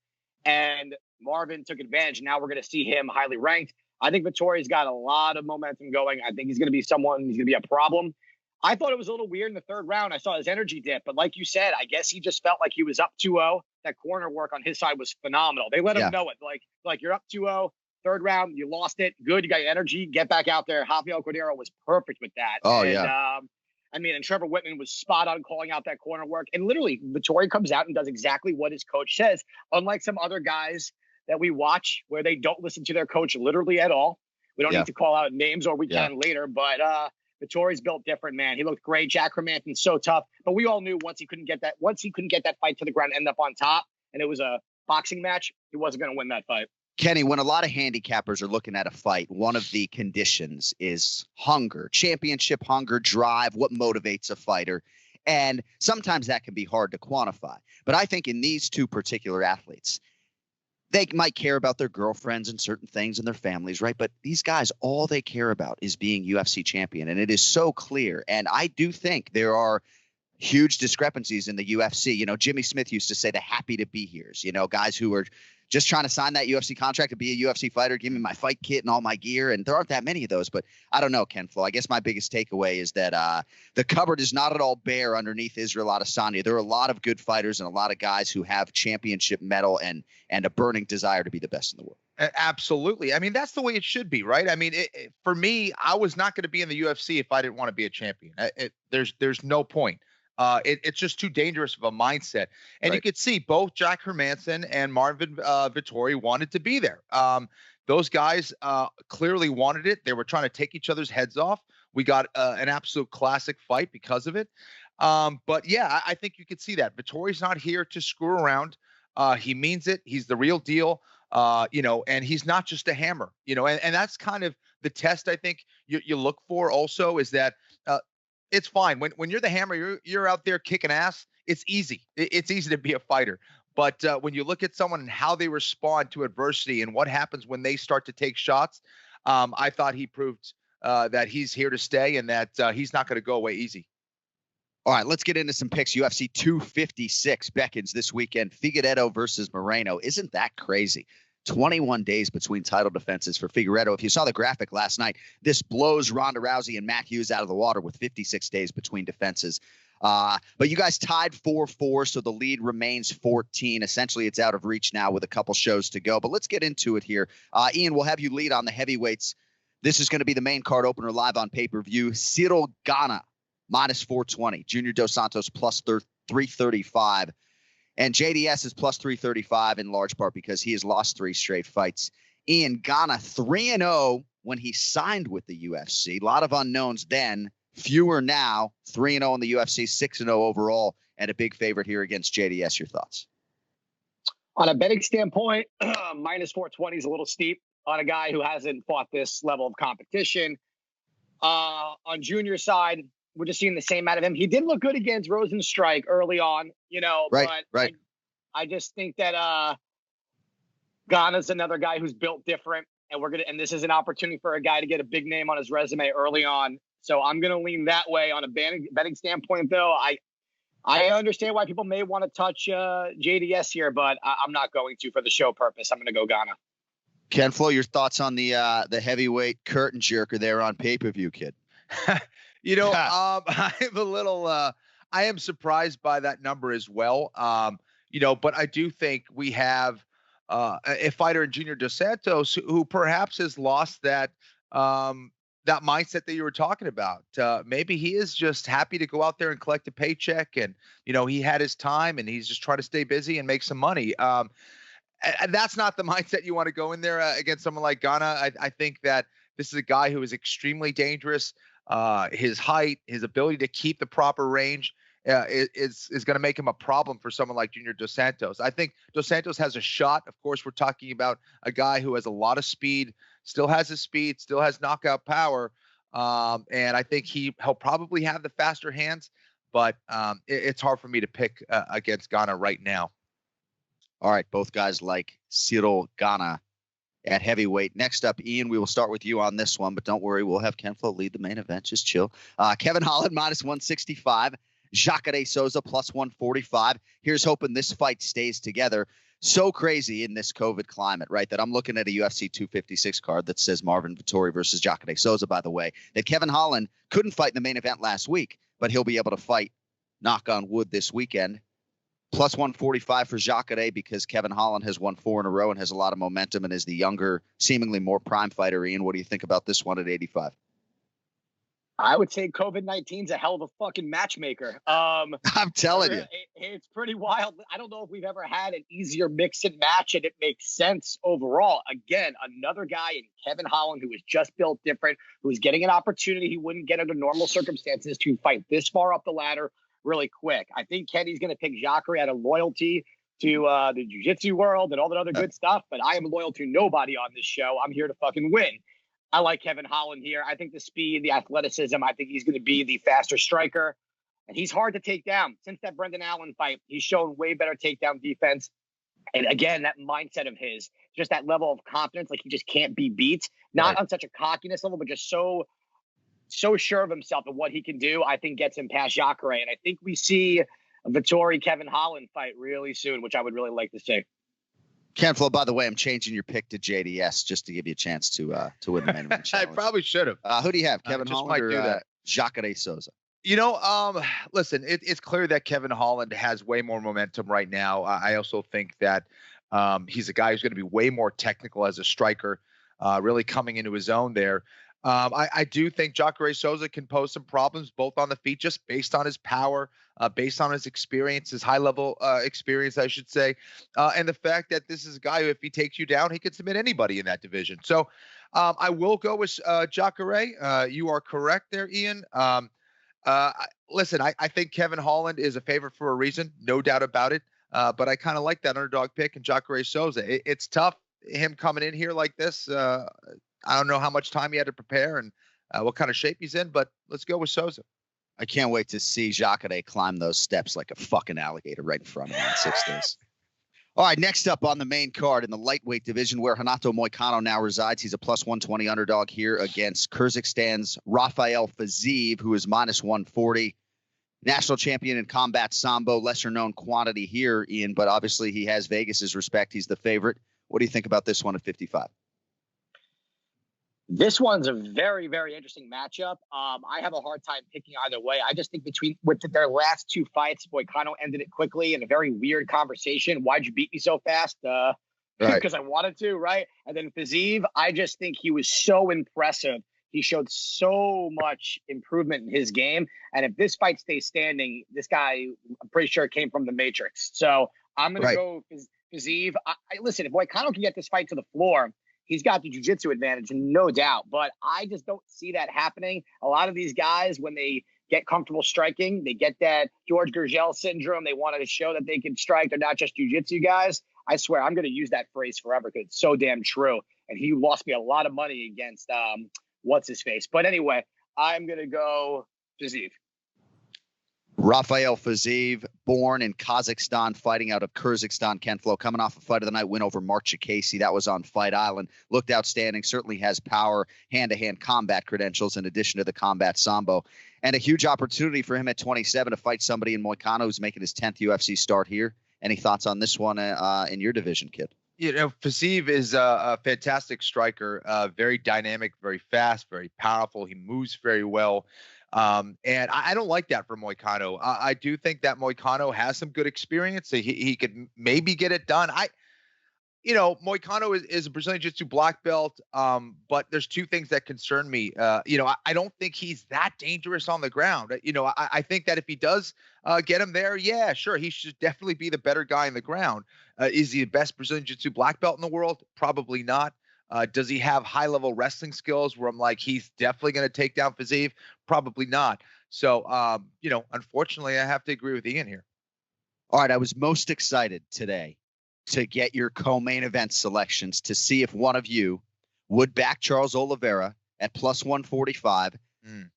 And Marvin took advantage. Now we're going to see him highly ranked. I think Vettori's got a lot of momentum going. I think he's going to be he's going to be a problem. I thought it was a little weird in the 3rd round. I saw his energy dip, but like you said, I guess he just felt like he was up 2-0. That corner work on his side was phenomenal. They let him know it. Like you're up 2-0, 3rd round, you lost it. Good. You got your energy. Get back out there. Rafael Cordero was perfect with that. And Trevor Whitman was spot on calling out that corner work. And literally, Vettori comes out and does exactly what his coach says. Unlike some other guys that we watch where they don't listen to their coach literally at all. We don't need to call out names, or we can later. But Vettori's built different, man. He looked great. Jack Hermansson's so tough. But we all knew once he couldn't get that fight to the ground, end up on top. And it was a boxing match, he wasn't going to win that fight. Kenny, when a lot of handicappers are looking at a fight, one of the conditions is hunger, championship hunger, drive, what motivates a fighter. And sometimes that can be hard to quantify. But I think in these two particular athletes, they might care about their girlfriends and certain things and their families, right? But these guys, all they care about is being UFC champion. And it is so clear. And I do think there are huge discrepancies in the UFC. You know, Jimmy Smith used to say the happy to be here's, you know, guys who are just trying to sign that UFC contract to be a UFC fighter, give me my fight kit and all my gear. And there aren't that many of those, but I don't know, Ken Flo. I guess my biggest takeaway is that the cupboard is not at all bare underneath Israel Adesanya. There are a lot of good fighters and a lot of guys who have championship mettle and a burning desire to be the best in the world. Absolutely. I mean, that's the way it should be, right? I mean, for me, I was not going to be in the UFC if I didn't want to be a champion. There's no point. It's just too dangerous of a mindset. And you could see both Jack Hermansson and Marvin Vettori wanted to be there. Those guys clearly wanted it. They were trying to take each other's heads off. We got an absolute classic fight because of it. But yeah, I think you could see that. Vettori's not here to screw around. He means it. He's the real deal. And he's not just a hammer, and that's kind of the test I think you look for also is that it's fine when you're the hammer, you're out there kicking ass. It's easy. It's easy to be a fighter. But when you look at someone and how they respond to adversity and what happens when they start to take shots, I thought he proved that he's here to stay and that he's not going to go away easy. All right, let's get into some picks. UFC 256 beckons this weekend. Figueiredo versus Moreno. Isn't that crazy? 21 days between title defenses for Figueiredo. If you saw the graphic last night, this blows Ronda Rousey and Matt Hughes out of the water with 56 days between defenses. But you guys tied 4-4, so the lead remains 14. Essentially, it's out of reach now with a couple shows to go. But let's get into it here. Ian, we'll have you lead on the heavyweights. This is going to be the main card opener live on pay-per-view. Cyril Gana, minus 420. Junior Dos Santos, plus 335. And JDS is plus 335 in large part because he has lost 3 straight fights. Ian, Gana 3-0 when he signed with the UFC. A lot of unknowns then, fewer now. 3-0 in the UFC, 6-0 overall, and a big favorite here against JDS. Your thoughts? On a betting standpoint, minus 420 is a little steep on a guy who hasn't fought this level of competition. On Junior side, we're just seeing the same out of him. He did look good against Rosenstrike early on, but I just think that Gana's another guy who's built different, and this is an opportunity for a guy to get a big name on his resume early on. So I'm going to lean that way. On a betting standpoint, though, I understand why people may want to touch JDS here, but I'm not going to for the show purpose. I'm going to go Gana. Ken Flo, your thoughts on the heavyweight curtain jerker there on pay-per-view, kid? I'm a little, I am surprised by that number as well. But I do think we have a fighter in Junior Dos Santos who perhaps has lost that mindset that you were talking about. Maybe he is just happy to go out there and collect a paycheck and, he had his time and he's just trying to stay busy and make some money. And that's not the mindset you want to go in there against someone like Gana. I think that this is a guy who is extremely dangerous. His height, his ability to keep the proper range is going to make him a problem for someone like Junior Dos Santos. I think Dos Santos has a shot. Of course, we're talking about a guy who has a lot of speed, still has his speed, still has knockout power. And I think he'll probably have the faster hands, but it's hard for me to pick against Gana right now. All right, both guys like Cyril Gana at heavyweight. Next up, Ian, we will start with you on this one, but don't worry, we'll have Ken Flo lead the main event. Just chill. Kevin Holland, minus 165. Jacare Souza, plus 145. Here's hoping this fight stays together. So crazy in this COVID climate, right, that I'm looking at a UFC 256 card that says Marvin Vettori versus Jacare Souza, by the way, that Kevin Holland couldn't fight in the main event last week, but he'll be able to fight, knock on wood, this weekend. Plus 145 for Jacare because Kevin Holland has won 4 in a row and has a lot of momentum and is the younger, seemingly more prime fighter. Ian, what do you think about this one at 85? I would say COVID-19 is a hell of a fucking matchmaker. I'm telling you. It's pretty wild. I don't know if we've ever had an easier mix and match, and it makes sense overall. Again, another guy in Kevin Holland who was just built different, who is getting an opportunity he wouldn't get under normal circumstances to fight this far up the ladder really quick. I think Kenny's going to pick Jacare out of loyalty to the jiu-jitsu world and all that other good stuff, but I am loyal to nobody on this show. I'm here to fucking win. I like Kevin Holland here. I think the speed, the athleticism, I think he's going to be the faster striker. And he's hard to take down. Since that Brendan Allen fight, he's shown way better takedown defense. And again, that mindset of his, just that level of confidence, like he just can't be beat. Not on such a cockiness level, but just so sure of himself and what he can do, I think gets him past Jacare. And I think we see a Vettori Kevin Holland fight really soon, which I would really like to see. Kenflo, by the way, I'm changing your pick to JDS just to give you a chance to win the main event challenge. I probably should have. Who do you have, Kevin Holland or Jacare Souza? You know, listen, it's clear that Kevin Holland has way more momentum right now. I also think that he's a guy who's going to be way more technical as a striker, really coming into his own there. I do think Jacare Souza can pose some problems both on the feet, just based on his power, based on his experience, his high-level experience, I should say, and the fact that this is a guy who, if he takes you down, he can submit anybody in that division. So I will go with Jacare. You are correct there, Ian. Listen, I think Kevin Holland is a favorite for a reason, no doubt about it. But I kind of like that underdog pick and Jacare Souza. It's tough, him coming in here like this. I don't know how much time he had to prepare and what kind of shape he's in, but let's go with Souza. I can't wait to see Jacare climb those steps like a fucking alligator right in front of him in 6 days. All right, next up on the main card in the lightweight division where Renato Moicano now resides. He's a plus 120 underdog here against Kyrgyzstan's Rafael Fiziev, who is minus 140. National champion in combat sambo, lesser known quantity here, Ian, but obviously he has Vegas's respect. He's the favorite. What do you think about this one at 55? This one's a very, very interesting matchup. I have a hard time picking either way. I just think with their last 2 fights, Moicano ended it quickly in a very weird conversation. Why'd you beat me so fast? Because I wanted to, right? And then Fiziev, I just think he was so impressive. He showed so much improvement in his game. And if this fight stays standing, this guy, I'm pretty sure, came from the Matrix. So I'm going to go Fiziev. Listen, if Moicano can get this fight to the floor, he's got the jiu-jitsu advantage, no doubt. But I just don't see that happening. A lot of these guys, when they get comfortable striking, they get that George Gurgel syndrome. They wanted to show that they can strike. They're not just jiu-jitsu guys. I swear, I'm going to use that phrase forever because it's so damn true. And he lost me a lot of money against what's-his-face. But anyway, I'm going to go Fiziev. Rafael Fiziev, born in Kazakhstan, fighting out of Kyrgyzstan. Kenflo coming off a fight of the night win over Mark Chikasi. That was on Fight Island. Looked outstanding. Certainly has power, hand-to-hand combat credentials in addition to the combat sambo. And a huge opportunity for him at 27 to fight somebody in Moicano who's making his 10th UFC start here. Any thoughts on this one in your division, kid? You know, Fiziev is a fantastic striker, very dynamic, very fast, very powerful. He moves very well. And I don't like that for Moicano. I do think that Moicano has some good experience. So he could maybe get it done. Moicano is a Brazilian Jiu-Jitsu black belt. But there's 2 things that concern me. I don't think he's that dangerous on the ground. I think that if he does get him there, yeah, sure, he should definitely be the better guy on the ground. Is he the best Brazilian Jiu-Jitsu black belt in the world? Probably not. Does he have high-level wrestling skills where I'm like, he's definitely going to take down Fiziev? Probably not. So, unfortunately, I have to agree with Ian here. All right, I was most excited today to get your co-main event selections to see if one of you would back Charles Oliveira at plus 145.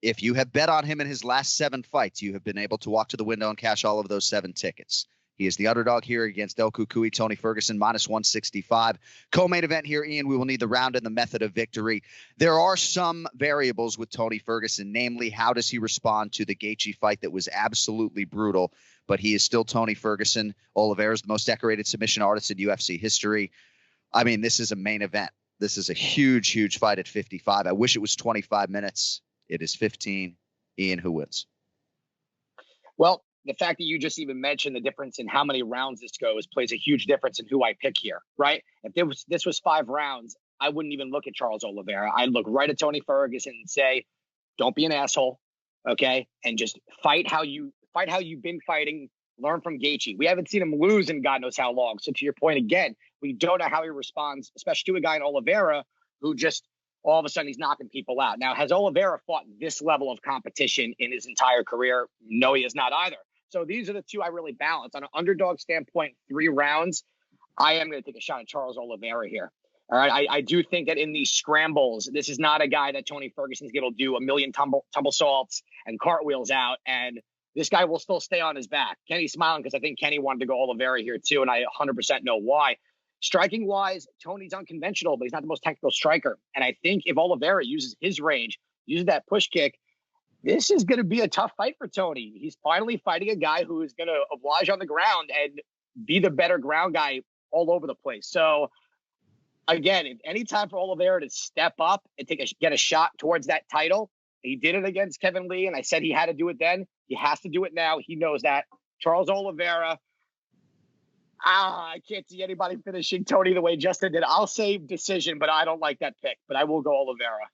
If you have bet on him in his last 7 fights, you have been able to walk to the window and cash all of those 7 tickets. He is the underdog here against El Cucuy, Tony Ferguson, minus 165. Co-main event here, Ian, we will need the round and the method of victory. There are some variables with Tony Ferguson, namely, how does he respond to the Gaethje fight that was absolutely brutal? But he is still Tony Ferguson. Oliveira is the most decorated submission artist in UFC history. I mean, this is a main event. This is a huge, huge fight at 55. I wish it was 25 minutes. It is 15. Ian, who wins? Well, the fact that you just even mentioned the difference in how many rounds this goes plays a huge difference in who I pick here, right? If this was 5 rounds, I wouldn't even look at Charles Oliveira. I'd look right at Tony Ferguson and say, don't be an asshole, okay? And just fight how you've been fighting, learn from Gaethje. We haven't seen him lose in God knows how long. So to your point again, we don't know how he responds, especially to a guy in Oliveira who just all of a sudden he's knocking people out. Now, has Oliveira fought this level of competition in his entire career? No, he has not either. So these are the two I really balance. On an underdog standpoint, 3 rounds, I am going to take a shot at Charles Oliveira here. All right. I do think that in these scrambles, this is not a guy that Tony Ferguson's going to do a million tumble salts and cartwheels out. And this guy will still stay on his back. Kenny's smiling because I think Kenny wanted to go Oliveira here too. And I 100% know why. Striking wise, Tony's unconventional, but he's not the most technical striker. And I think if Oliveira uses his range, uses that push kick, this is going to be a tough fight for Tony. He's finally fighting a guy who is going to oblige on the ground and be the better ground guy all over the place. So again, if any time for Oliveira to step up and get a shot towards that title, he did it against Kevin Lee, and I said he had to do it then. He has to do it now. He knows that. Charles Oliveira, I can't see anybody finishing Tony the way Justin did. I'll say decision, but I don't like that pick. But I will go Oliveira.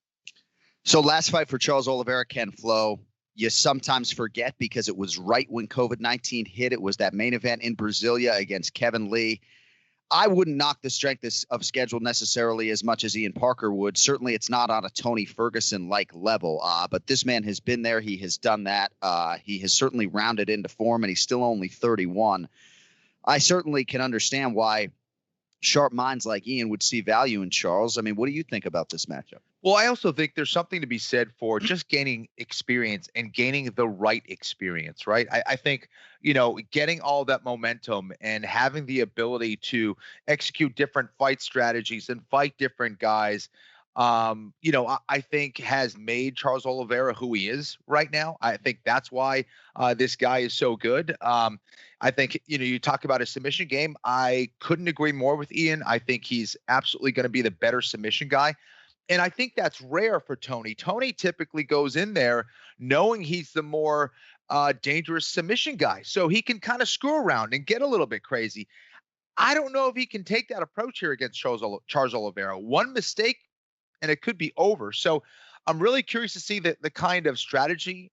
So last fight for Charles Oliveira, Ken Flo, you sometimes forget because it was right when COVID-19 hit. It was that main event in Brasilia against Kevin Lee. I wouldn't knock the strength of schedule necessarily as much as Ian Parker would. Certainly it's not on a Tony Ferguson-like level, but this man has been there. He has done that. He has certainly rounded into form, and he's still only 31. I certainly can understand why sharp minds like Ian would see value in Charles. I mean, what do you think about this matchup? Well, I also think there's something to be said for just gaining experience and gaining the right experience, right? I think, getting all that momentum and having the ability to execute different fight strategies and fight different guys, I think has made Charles Oliveira who he is right now. I think that's why this guy is so good. I think, you talk about a submission game. I couldn't agree more with Ian. I think he's absolutely going to be the better submission guy. And I think that's rare for Tony. Tony typically goes in there knowing he's the more dangerous submission guy. So he can kind of screw around and get a little bit crazy. I don't know if he can take that approach here against Charles Oliveira. One mistake and it could be over. So I'm really curious to see the kind of strategy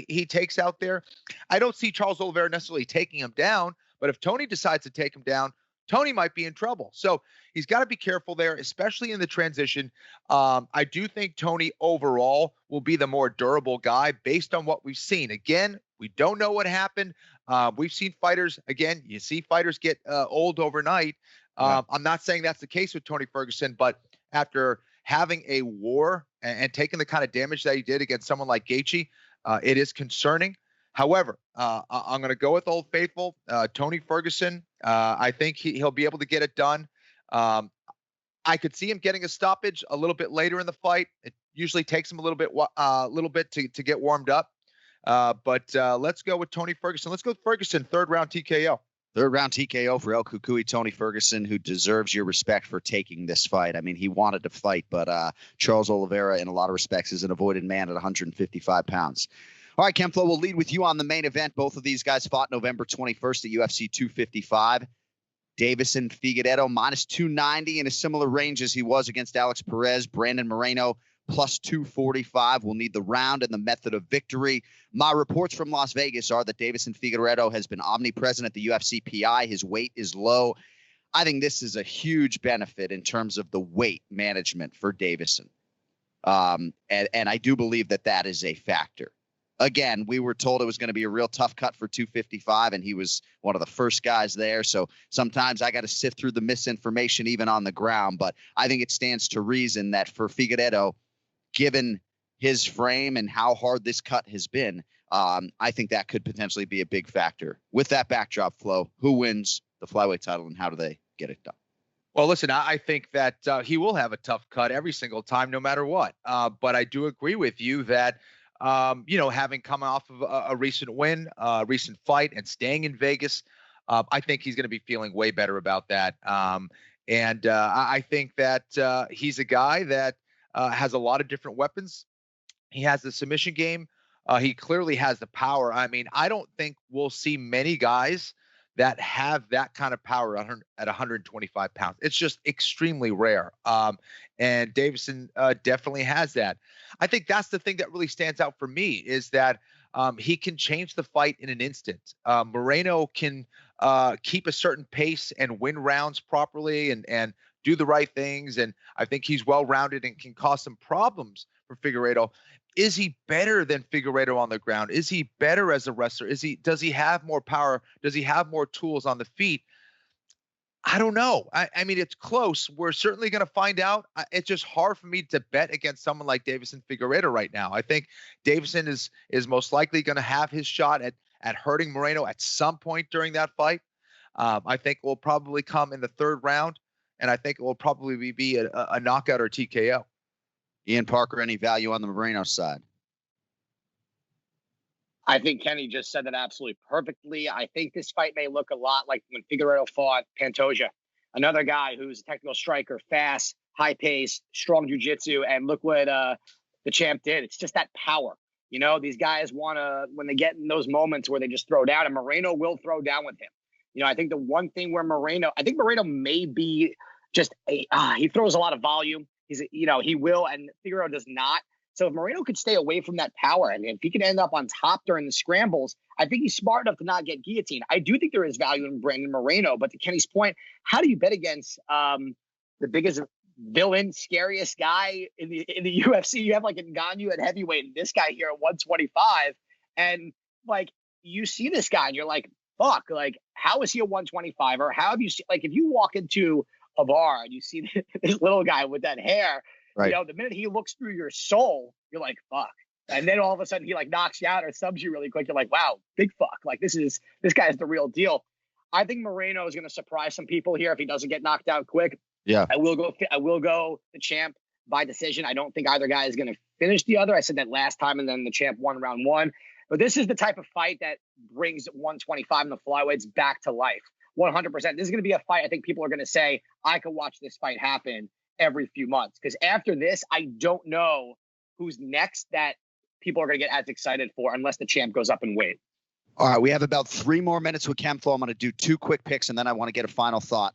he takes out there. I don't see Charles Oliveira necessarily taking him down, but if Tony decides to take him down, Tony might be in trouble. So he's got to be careful there, especially in the transition. I do think Tony overall will be the more durable guy based on what we've seen. Again, we don't know what happened. We've seen fighters, again, you see fighters get old overnight. I'm not saying that's the case with Tony Ferguson, but after having a war and taking the kind of damage that he did against someone like Gaethje, it is concerning. However, I'm going to go with Old Faithful, Tony Ferguson. I think he'll be able to get it done. I could see him getting a stoppage a little bit later in the fight. It usually takes him a little bit to get warmed up. But let's go with Tony Ferguson. Let's go with Ferguson, 3rd round TKO. 3rd round TKO for El Cucuy, Tony Ferguson, who deserves your respect for taking this fight. I mean, he wanted to fight, but Charles Oliveira, in a lot of respects, is an avoided man at 155 pounds. All right, Ken Flo, we'll lead with you on the main event. Both of these guys fought November 21st at UFC 255. Davison Figueiredo minus 290 in a similar range as he was against Alex Perez. Brandon Moreno plus 245 will need the round and the method of victory. My reports from Las Vegas are that Davison Figueiredo has been omnipresent at the UFC PI. His weight is low. I think this is a huge benefit in terms of the weight management for Davison. And I do believe that is a factor. Again, we were told it was going to be a real tough cut for 255, and he was one of the first guys there. So sometimes I got to sift through the misinformation even on the ground. But I think it stands to reason that for Figueiredo, given his frame and how hard this cut has been, I think that could potentially be a big factor. With that backdrop, Flo, who wins the flyweight title and how do they get it done? Well, listen, I think that he will have a tough cut every single time, no matter what. But I do agree with you that having come off of a recent win, recent fight, and staying in Vegas, I think he's going to be feeling way better about that. And I think that he's a guy that has a lot of different weapons. He has the submission game. He clearly has the power. I mean, I don't think we'll see many guys that have that kind of power at 125 pounds. It's just extremely rare. And Davison definitely has that. I think that's the thing that really stands out for me is that he can change the fight in an instant. Moreno can keep a certain pace and win rounds properly and do the right things. And I think he's well-rounded and can cause some problems for Figueiredo. is he better than Figueiredo on the ground? Is he better as a wrestler? Does he have more power? Does he have more tools on the feet? I don't know. I mean, it's close. We're certainly going to find out. It's just hard for me to bet against someone like Deiveson Figueiredo right now. I think Deiveson is most likely going to have his shot at hurting Moreno at some point during that fight. I think it will probably come in the third round, and I think it will probably be a knockout or TKO. Ian Parker, any value on the Moreno side? I think Kenny just said that absolutely perfectly. I think this fight may look a lot like when Figueiredo fought Pantoja, another guy who's a technical striker, fast, high pace, strong jiu-jitsu, and look what the champ did. It's just that power. You know, these guys want to, when they get in those moments where they just throw down, and Moreno will throw down with him. You know, I think the one thing where Moreno may be just he throws a lot of volume. He will, and Figueiredo does not. So if Moreno could stay away from that power, and if he could end up on top during the scrambles, I think he's smart enough to not get guillotined. I do think there is value in Brandon Moreno, but to Kenny's point, how do you bet against the biggest villain, scariest guy in the UFC? You have like Ngannou at heavyweight, and this guy here at 125, and like you see this guy, and you're like, fuck, like how is he a 125? Or how have you seen, like if you walk into a bar and you see this little guy with that hair? Right. You know, the minute he looks through your soul, you're like, fuck. And then all of a sudden he like knocks you out or subs you really quick. You're like, wow, big fuck. Like this guy is the real deal. I think Moreno is going to surprise some people here if he doesn't get knocked out quick. Yeah. I will go the champ by decision. I don't think either guy is going to finish the other. I said that last time, and then the champ won round one. But this is the type of fight that brings 125 in the flyweights back to life. 100%. This is going to be a fight I think people are going to say, I could watch this fight happen every few months, because after this, I don't know who's next that people are going to get as excited for unless the champ goes up in weight. All right, we have about 3 more minutes with Kenflo. I'm going to do 2 quick picks, and then I want to get a final thought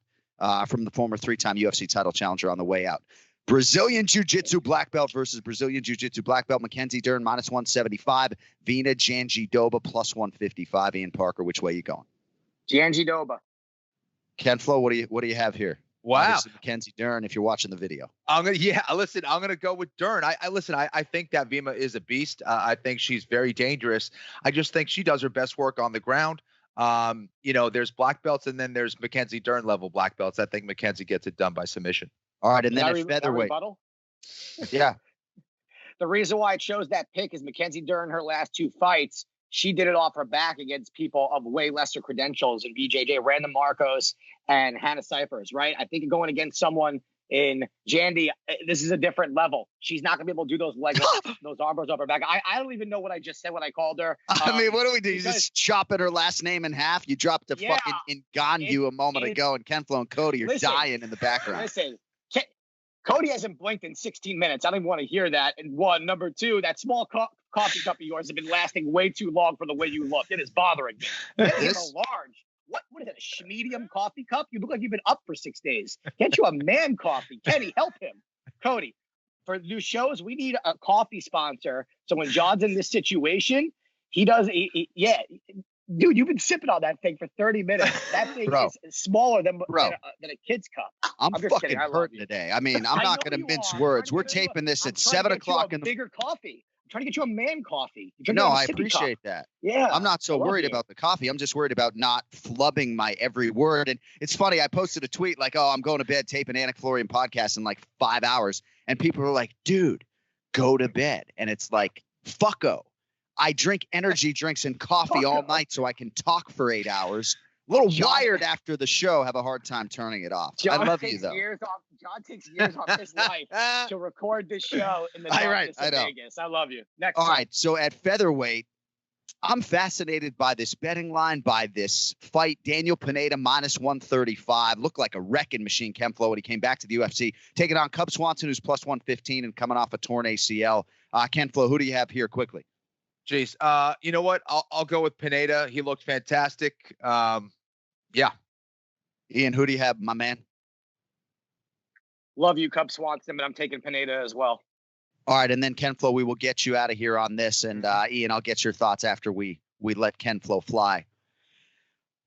from the former 3-time UFC title challenger on the way out. Brazilian Jiu-Jitsu black belt versus Brazilian Jiu-Jitsu black belt. Mackenzie Dern -175. Vina Jandiroba +155. Ian Parker, which way you going? Jandiroba. Kenflo, what do you have here? Wow. Obviously, Mackenzie Dern, if you're watching the video. I'm going to go with Dern. I think that Vima is a beast. I think she's very dangerous. I just think she does her best work on the ground. There's black belts, and then there's Mackenzie Dern level black belts. I think Mackenzie gets it done by submission. All right, and then at featherweight. Yeah. The reason why I chose that pick is Mackenzie Dern, her last 2 fights, she did it off her back against people of way lesser credentials in BJJ, Random Marcos and Hannah Cyphers, right? I think going against someone in Jandy, this is a different level. She's not going to be able to do those leg locks, those arm bars up her back. I don't even know what I just said when I called her. I mean, what do we do? You just chop at her last name in half? You dropped the fucking Ngannou a moment ago, and Kenflo and Cody are dying in the background. Listen, Cody hasn't blinked in 16 minutes. I don't even want to hear that. And one, number 2, that small coffee cup of yours has been lasting way too long for the way you look. It is bothering me. It is a large. What is it, a medium coffee cup? You look like you've been up for 6 days. Get you a man coffee. Kenny, help him. Cody, for new shows, we need a coffee sponsor. So when John's in this situation, he does. Dude, you've been sipping on that thing for 30 minutes. That thing is smaller than a kid's cup. I'm fucking hurting today. I mean, I'm not going to mince words. We're taping this at 7 o'clock in the bigger coffee. I'm trying to get you a man coffee. No, I appreciate that. Yeah. I'm not so worried about the coffee. I'm just worried about not flubbing my every word. And it's funny, I posted a tweet like, oh, I'm going to bed taping AnikFlorianPodcast in like 5 hours. And people are like, dude, go to bed. And it's like, fucko. I drink energy drinks and coffee all night so I can talk for 8 hours. A little wired after the show, have a hard time turning it off. I love you, though. John takes years off his life to record this show in the darkness of Vegas. I love you. Next all right, so at featherweight, I'm fascinated by this betting line, by this fight. Daniel Pineda -135. Looked like a wrecking machine, Kenflo, when he came back to the UFC. Taking on Cub Swanson, who's +115 and coming off a torn ACL. Kenflo, who do you have here quickly? Jeez. You know what? I'll go with Pineda. He looked fantastic. Yeah. Ian, who do you have, my man? Love you, Cub Swanson, but I'm taking Pineda as well. All right, and then Kenflo, we will get you out of here on this, and Ian, I'll get your thoughts after we let Kenflo fly.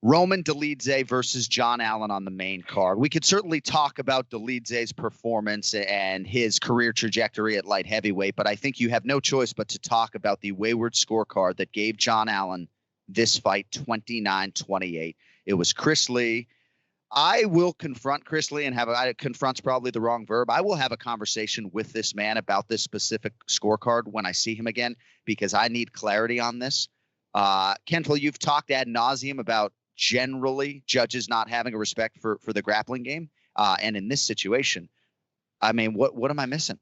Roman Dolidze versus John Allen on the main card. We could certainly talk about Dolidze's performance and his career trajectory at light heavyweight, but I think you have no choice but to talk about the wayward scorecard that gave John Allen this fight 29-28. It was Chris Lee. I will confront Chris Lee and confront's probably the wrong verb. I will have a conversation with this man about this specific scorecard when I see him again, because I need clarity on this. Kenflo, you've talked ad nauseum about generally judges not having a respect for the grappling game. And in this situation, I mean, what am I missing?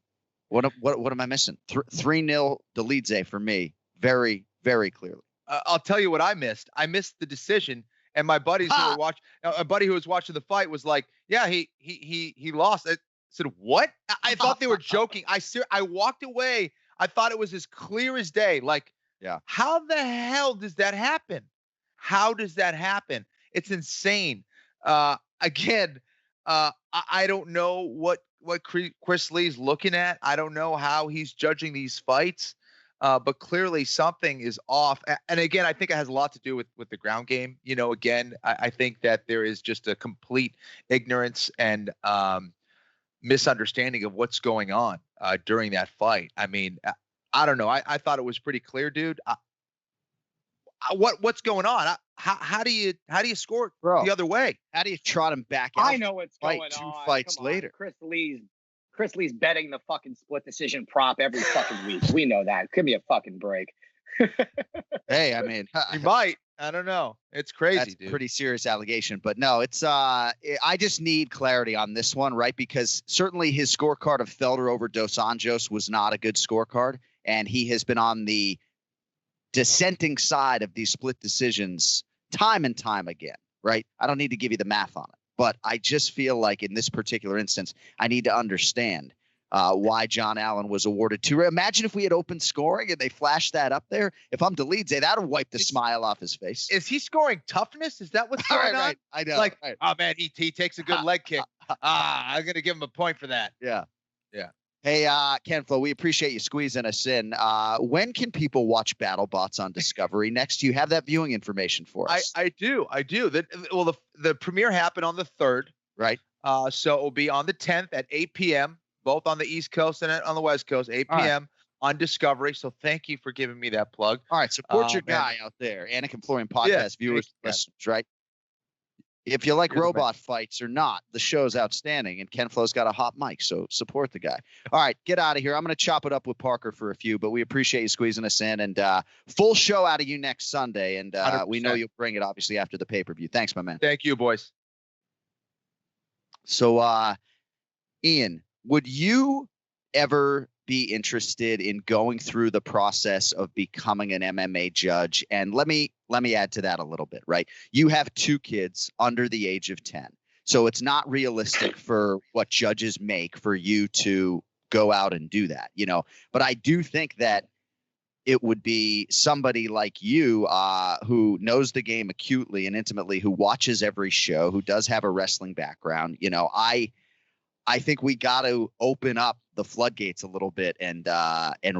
What am I missing? 3-0 Dolidze for me, very, very clearly. I'll tell you what I missed. I missed the decision. And my buddies who were watching, a buddy who was watching the fight was like, "Yeah, he lost." I said, "What?" I thought they were joking. I walked away. I thought it was as clear as day. Like, yeah, how the hell does that happen? How does that happen? It's insane. Again, I don't know what Chris Lee's looking at. I don't know how he's judging these fights. But clearly something is off. And again, I think it has a lot to do with the ground game. You know, again, I think that there is just a complete ignorance and misunderstanding of what's going on during that fight. I mean, I don't know. I thought it was pretty clear, dude. What's going on? How do you score the other way? How do you trot him back out? I know what's going on. 2 fights later. Chris Lee's betting the fucking split decision prop every fucking week. We know that. Give me a fucking break. Hey, I mean, he might. I don't know. It's crazy, that's dude. A pretty serious allegation, but no, it's I just need clarity on this one, right? Because certainly his scorecard of Felder over Dos Anjos was not a good scorecard, and he has been on the dissenting side of these split decisions time and time again, right? I don't need to give you the math on it. But I just feel like in this particular instance, I need to understand why John Allen was awarded 2. Imagine if we had open scoring and they flashed that up there. If I'm Dolidze, that would wipe the smile off his face. Is he scoring toughness? Is that what's going on? Right. I know. Like, right. Oh, man, he takes a good leg kick. I'm going to give him a point for that. Yeah. Yeah. Hey, Kenflo, we appreciate you squeezing us in. When can people watch BattleBots on Discovery next? Do you have that viewing information for us? I do. The premiere happened on the 3rd. Right. So it will be on the 10th at 8 p.m., both on the East Coast and on the West Coast, 8 p.m. on Discovery. So thank you for giving me that plug. All right. Support your guy out there. Anik and Florian podcast viewers, listeners, right? If you like robot fights or not, the show's outstanding, and Kenflo's got a hot mic, so support the guy. All right, get out of here. I'm going to chop it up with Parker for a few, but we appreciate you squeezing us in, and full show out of you next Sunday, and we know you'll bring it, obviously, after the pay-per-view. Thanks, my man. Thank you, boys. So, Ian, would you ever be interested in going through the process of becoming an MMA judge? And let me add to that a little bit, right? You have 2 kids under the age of 10. So it's not realistic for what judges make for you to go out and do that, you know, but I do think that it would be somebody like you who knows the game acutely and intimately, who watches every show, who does have a wrestling background. You know, I think we got to open up the floodgates a little bit and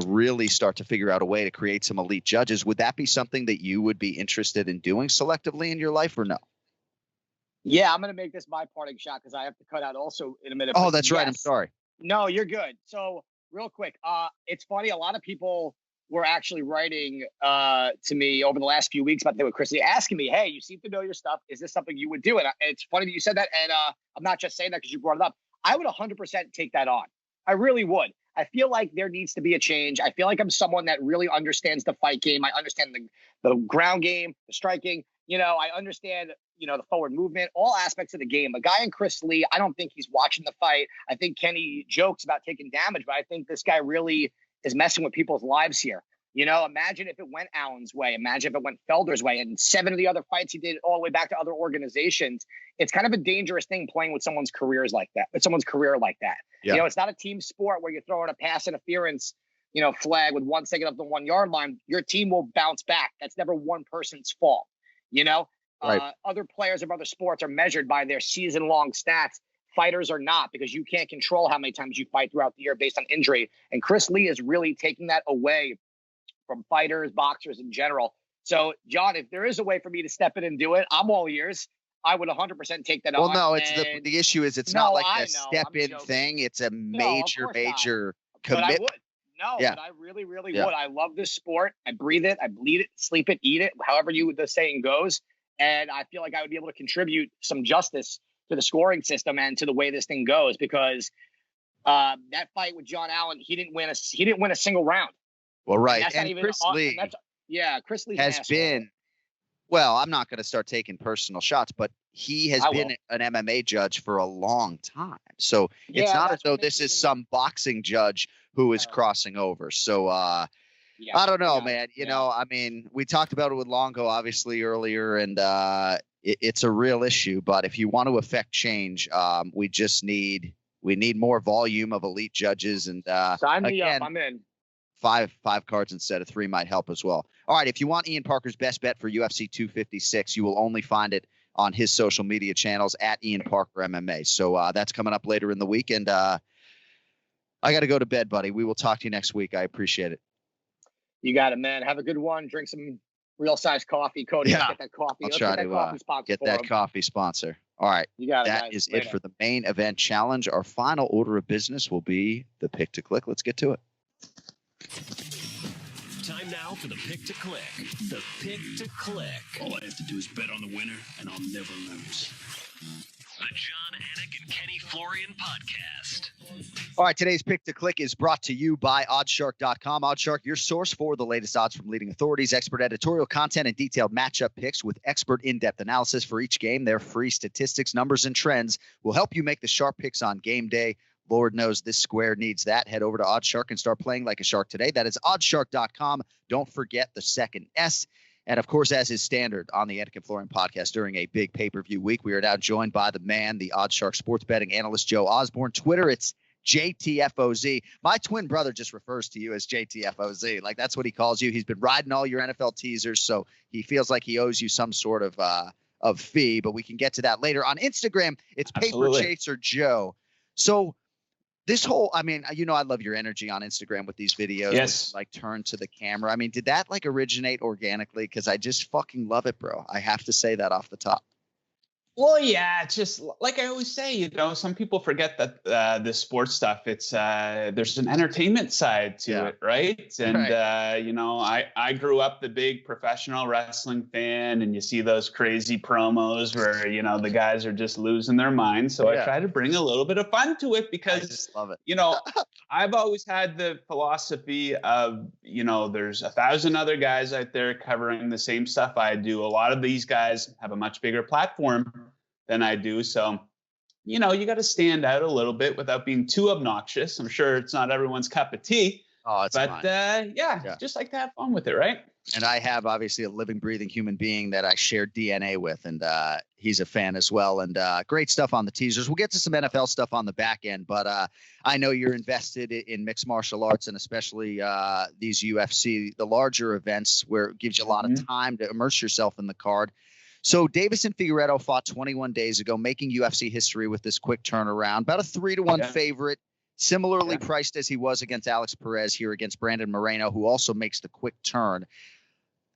really start to figure out a way to create some elite judges. Would that be something that you would be interested in doing selectively in your life, or no? Yeah, I'm going to make this my parting shot because I have to cut out also in a minute. Oh, that's right. I'm sorry. No, you're good. So real quick, it's funny. A lot of people were actually writing to me over the last few weeks about that with Chris Lee, asking me, hey, you seem to know your stuff. Is this something you would do? And it's funny that you said that. And I'm not just saying that because you brought it up. I would 100% take that on. I really would. I feel like there needs to be a change. I feel like I'm someone that really understands the fight game. I understand the ground game, the striking. You know, I understand, you know, the forward movement, all aspects of the game. A guy in Chris Lee, I don't think he's watching the fight. I think Kenny jokes about taking damage, but I think this guy really is messing with people's lives here. You know, imagine if it went Allen's way. Imagine if it went Felder's way. And 7 of the other fights he did all the way back to other organizations. It's kind of a dangerous thing playing with someone's careers like that, with someone's career like that. Yeah. You know, it's not a team sport where you're throwing a pass interference, you know, flag with 1 second up the 1 yard line. Your team will bounce back. That's never one person's fault. You know, right. Other players of other sports are measured by their season-long stats. Fighters are not, because you can't control how many times you fight throughout the year based on injury. And Chris Lee is really taking that away from fighters, boxers in general. So, John, if there is a way for me to step in and do it, I'm all ears. I would 100% take that on. Well, no, it's the issue is it's not like a step-in thing. It's a major commitment. But I would. No, but I really, really would. I love this sport. I breathe it. I bleed it, sleep it, eat it, however the saying goes. And I feel like I would be able to contribute some justice to the scoring system and to the way this thing goes, because that fight with John Allen, he didn't win a single round. Well, right. And Chris Lee Chris Lee has been, well, I'm not going to start taking personal shots, but he has been an MMA judge for a long time. So it's not as though this is some boxing judge who is crossing over. So I don't know, man. You know, I mean, we talked about it with Longo, obviously, earlier, and it's a real issue. But if you want to affect change, we need more volume of elite judges. And sign me up. I'm in. Five cards instead of 3 might help as well. All right, if you want Ian Parker's best bet for UFC 256, you will only find it on his social media channels at Ian Parker MMA. So that's coming up later in the week. And I got to go to bed, buddy. We will talk to you next week. I appreciate it. You got it, man. Have a good one. Drink some real size coffee. Cody, let's get that coffee. I'll try to get that coffee sponsor. All right. You got it, that is it for the main event challenge. Our final order of business will be the pick to click. Let's get to it. Time now for the pick to click. The pick to click. All I have to do is bet on the winner, and I'll never lose. The John, Anik, and Kenny Florian podcast. All right, today's pick to click is brought to you by OddsShark.com. OddsShark, your source for the latest odds from leading authorities, expert editorial content, and detailed matchup picks with expert in-depth analysis for each game. Their free statistics, numbers, and trends will help you make the sharp picks on game day. Lord knows this square needs that. Head over to OddsShark and start playing like a shark today. That is OddsShark.com. Don't forget the second S. And, of course, as is standard on the Anik and Florian podcast during a big pay-per-view week, we are now joined by the man, the OddsShark sports betting analyst, Joe Osborne. Twitter, it's JTFOZ. My twin brother just refers to you as JTFOZ. Like, that's what he calls you. He's been riding all your NFL teasers, so he feels like he owes you some sort of fee, but we can get to that later. On Instagram, it's Paper Chaser Joe. So this whole, I mean, you know, I love your energy on Instagram with these videos. Yes. Like turn to the camera. I mean, did that like originate organically? Because I just fucking love it, bro. I have to say that off the top. Well, yeah, it's just like I always say, you know, some people forget that this sports stuff, it's there's an entertainment side to it, right? And, you know, I grew up the big professional wrestling fan, and you see those crazy promos where, you know, the guys are just losing their minds. So I try to bring a little bit of fun to it because, I just love it. You know, I've always had the philosophy of, you know, there's 1,000 other guys out there covering the same stuff I do. A lot of these guys have a much bigger platform than I do. So, you know, you got to stand out a little bit without being too obnoxious. I'm sure it's not everyone's cup of tea. Oh, it's but just like to have fun with it, right? And I have obviously a living, breathing human being that I share DNA with, and he's a fan as well. And great stuff on the teasers. We'll get to some NFL stuff on the back end, but I know you're invested in mixed martial arts, and especially these UFC, the larger events where it gives you a lot of time to immerse yourself in the card. So Davison Figueiredo fought 21 days ago, making UFC history with this quick turnaround. About a 3-1 favorite, similarly priced as he was against Alex Perez here against Brandon Moreno, who also makes the quick turn.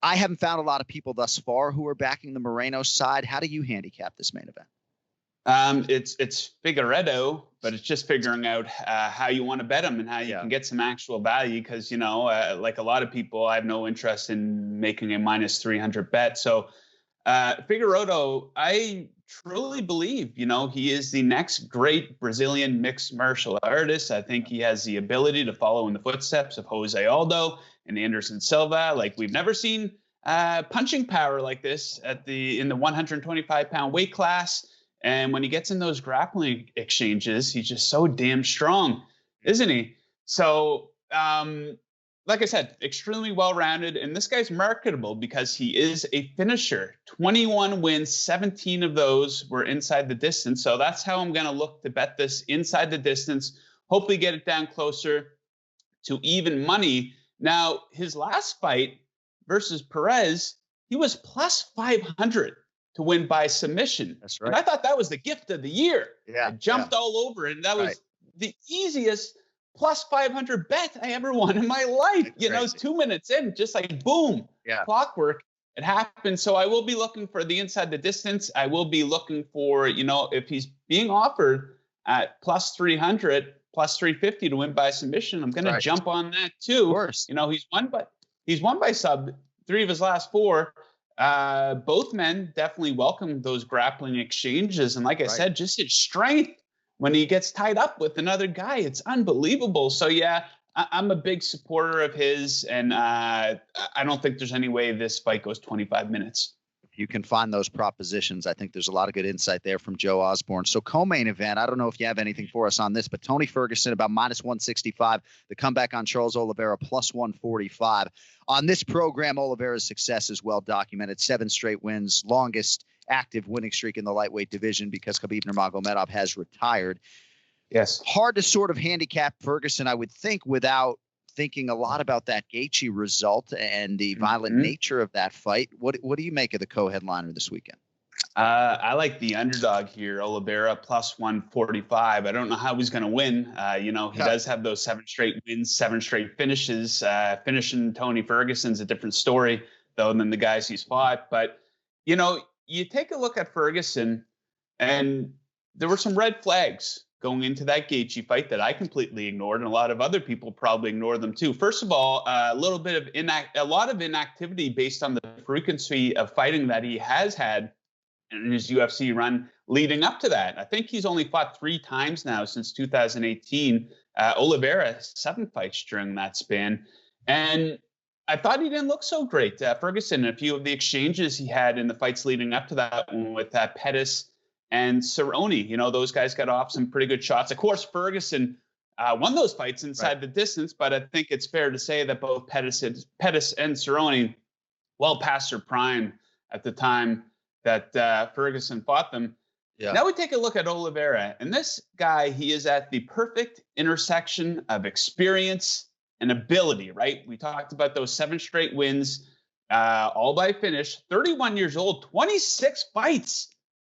I haven't found a lot of people thus far who are backing the Moreno side. How do you handicap this main event? It's Figueiredo, but it's just figuring out how you want to bet him and how you can get some actual value. Because, you know, like a lot of people, I have no interest in making a minus 300 bet. So Figueiredo, I truly believe, you know, he is the next great Brazilian mixed martial artist. I think he has the ability to follow in the footsteps of Jose Aldo and Anderson Silva. Like, we've never seen punching power like this in the 125-pound weight class. And when he gets in those grappling exchanges, he's just so damn strong, isn't he? So, like I said, extremely well-rounded, and this guy's marketable because he is a finisher. 21 wins, 17 of those were inside the distance. So that's how I'm going to look to bet this inside the distance, hopefully get it down closer to even money. Now, his last fight versus Perez, he was plus 500 to win by submission. That's right. And I thought that was the gift of the year. Yeah, I jumped all over it, and that was the easiest plus 500 bet I ever won in my life. You know, 2 minutes in, just like boom, clockwork. it happens. So I will be looking for the inside the distance. I will be looking for, if he's being offered at plus 300, plus 350 to win by submission, I'm going to jump on that too. Of course. He's won by sub 3 of his last 4. Both men definitely welcome those grappling exchanges. And like I said, just his strength when he gets tied up with another guy, it's unbelievable. So yeah, I'm a big supporter of his, and I don't think there's any way this fight goes 25 minutes. You can find those propositions. I think there's a lot of good insight there from Joe Osborne. So co-main event, I don't know if you have anything for us on this, but Tony Ferguson about minus 165, the comeback on Charles Oliveira plus 145. On this program, Oliveira's success is well documented. 7 straight wins, longest active winning streak in the lightweight division because Khabib Nurmagomedov has retired. Yes. Hard to sort of handicap Ferguson, I would think, without thinking a lot about that Gaethje result and the violent nature of that fight. What do you make of the co-headliner this weekend? I like the underdog here, Oliveira plus 145. I don't know how he's going to win. He does have those 7 straight wins, 7 straight finishes. Finishing Tony Ferguson's a different story, though, than the guys he's fought. But, you take a look at Ferguson, and there were some red flags going into that Gaethje fight that I completely ignored, and a lot of other people probably ignored them too. First of all, a lot of inactivity based on the frequency of fighting that he has had in his UFC run leading up to that. I think he's only fought 3 times now since 2018. Oliveira 7 fights during that span, and I thought he didn't look so great. Ferguson, a few of the exchanges he had in the fights leading up to that one with Pettis and Cerrone, those guys got off some pretty good shots. Of course, Ferguson won those fights inside the distance, but I think it's fair to say that both Pettis and Cerrone, well past their prime at the time that Ferguson fought them. Yeah. Now we take a look at Oliveira, and this guy, he is at the perfect intersection of experience and ability, right? We talked about those 7 straight wins, all by finish, 31 years old, 26 fights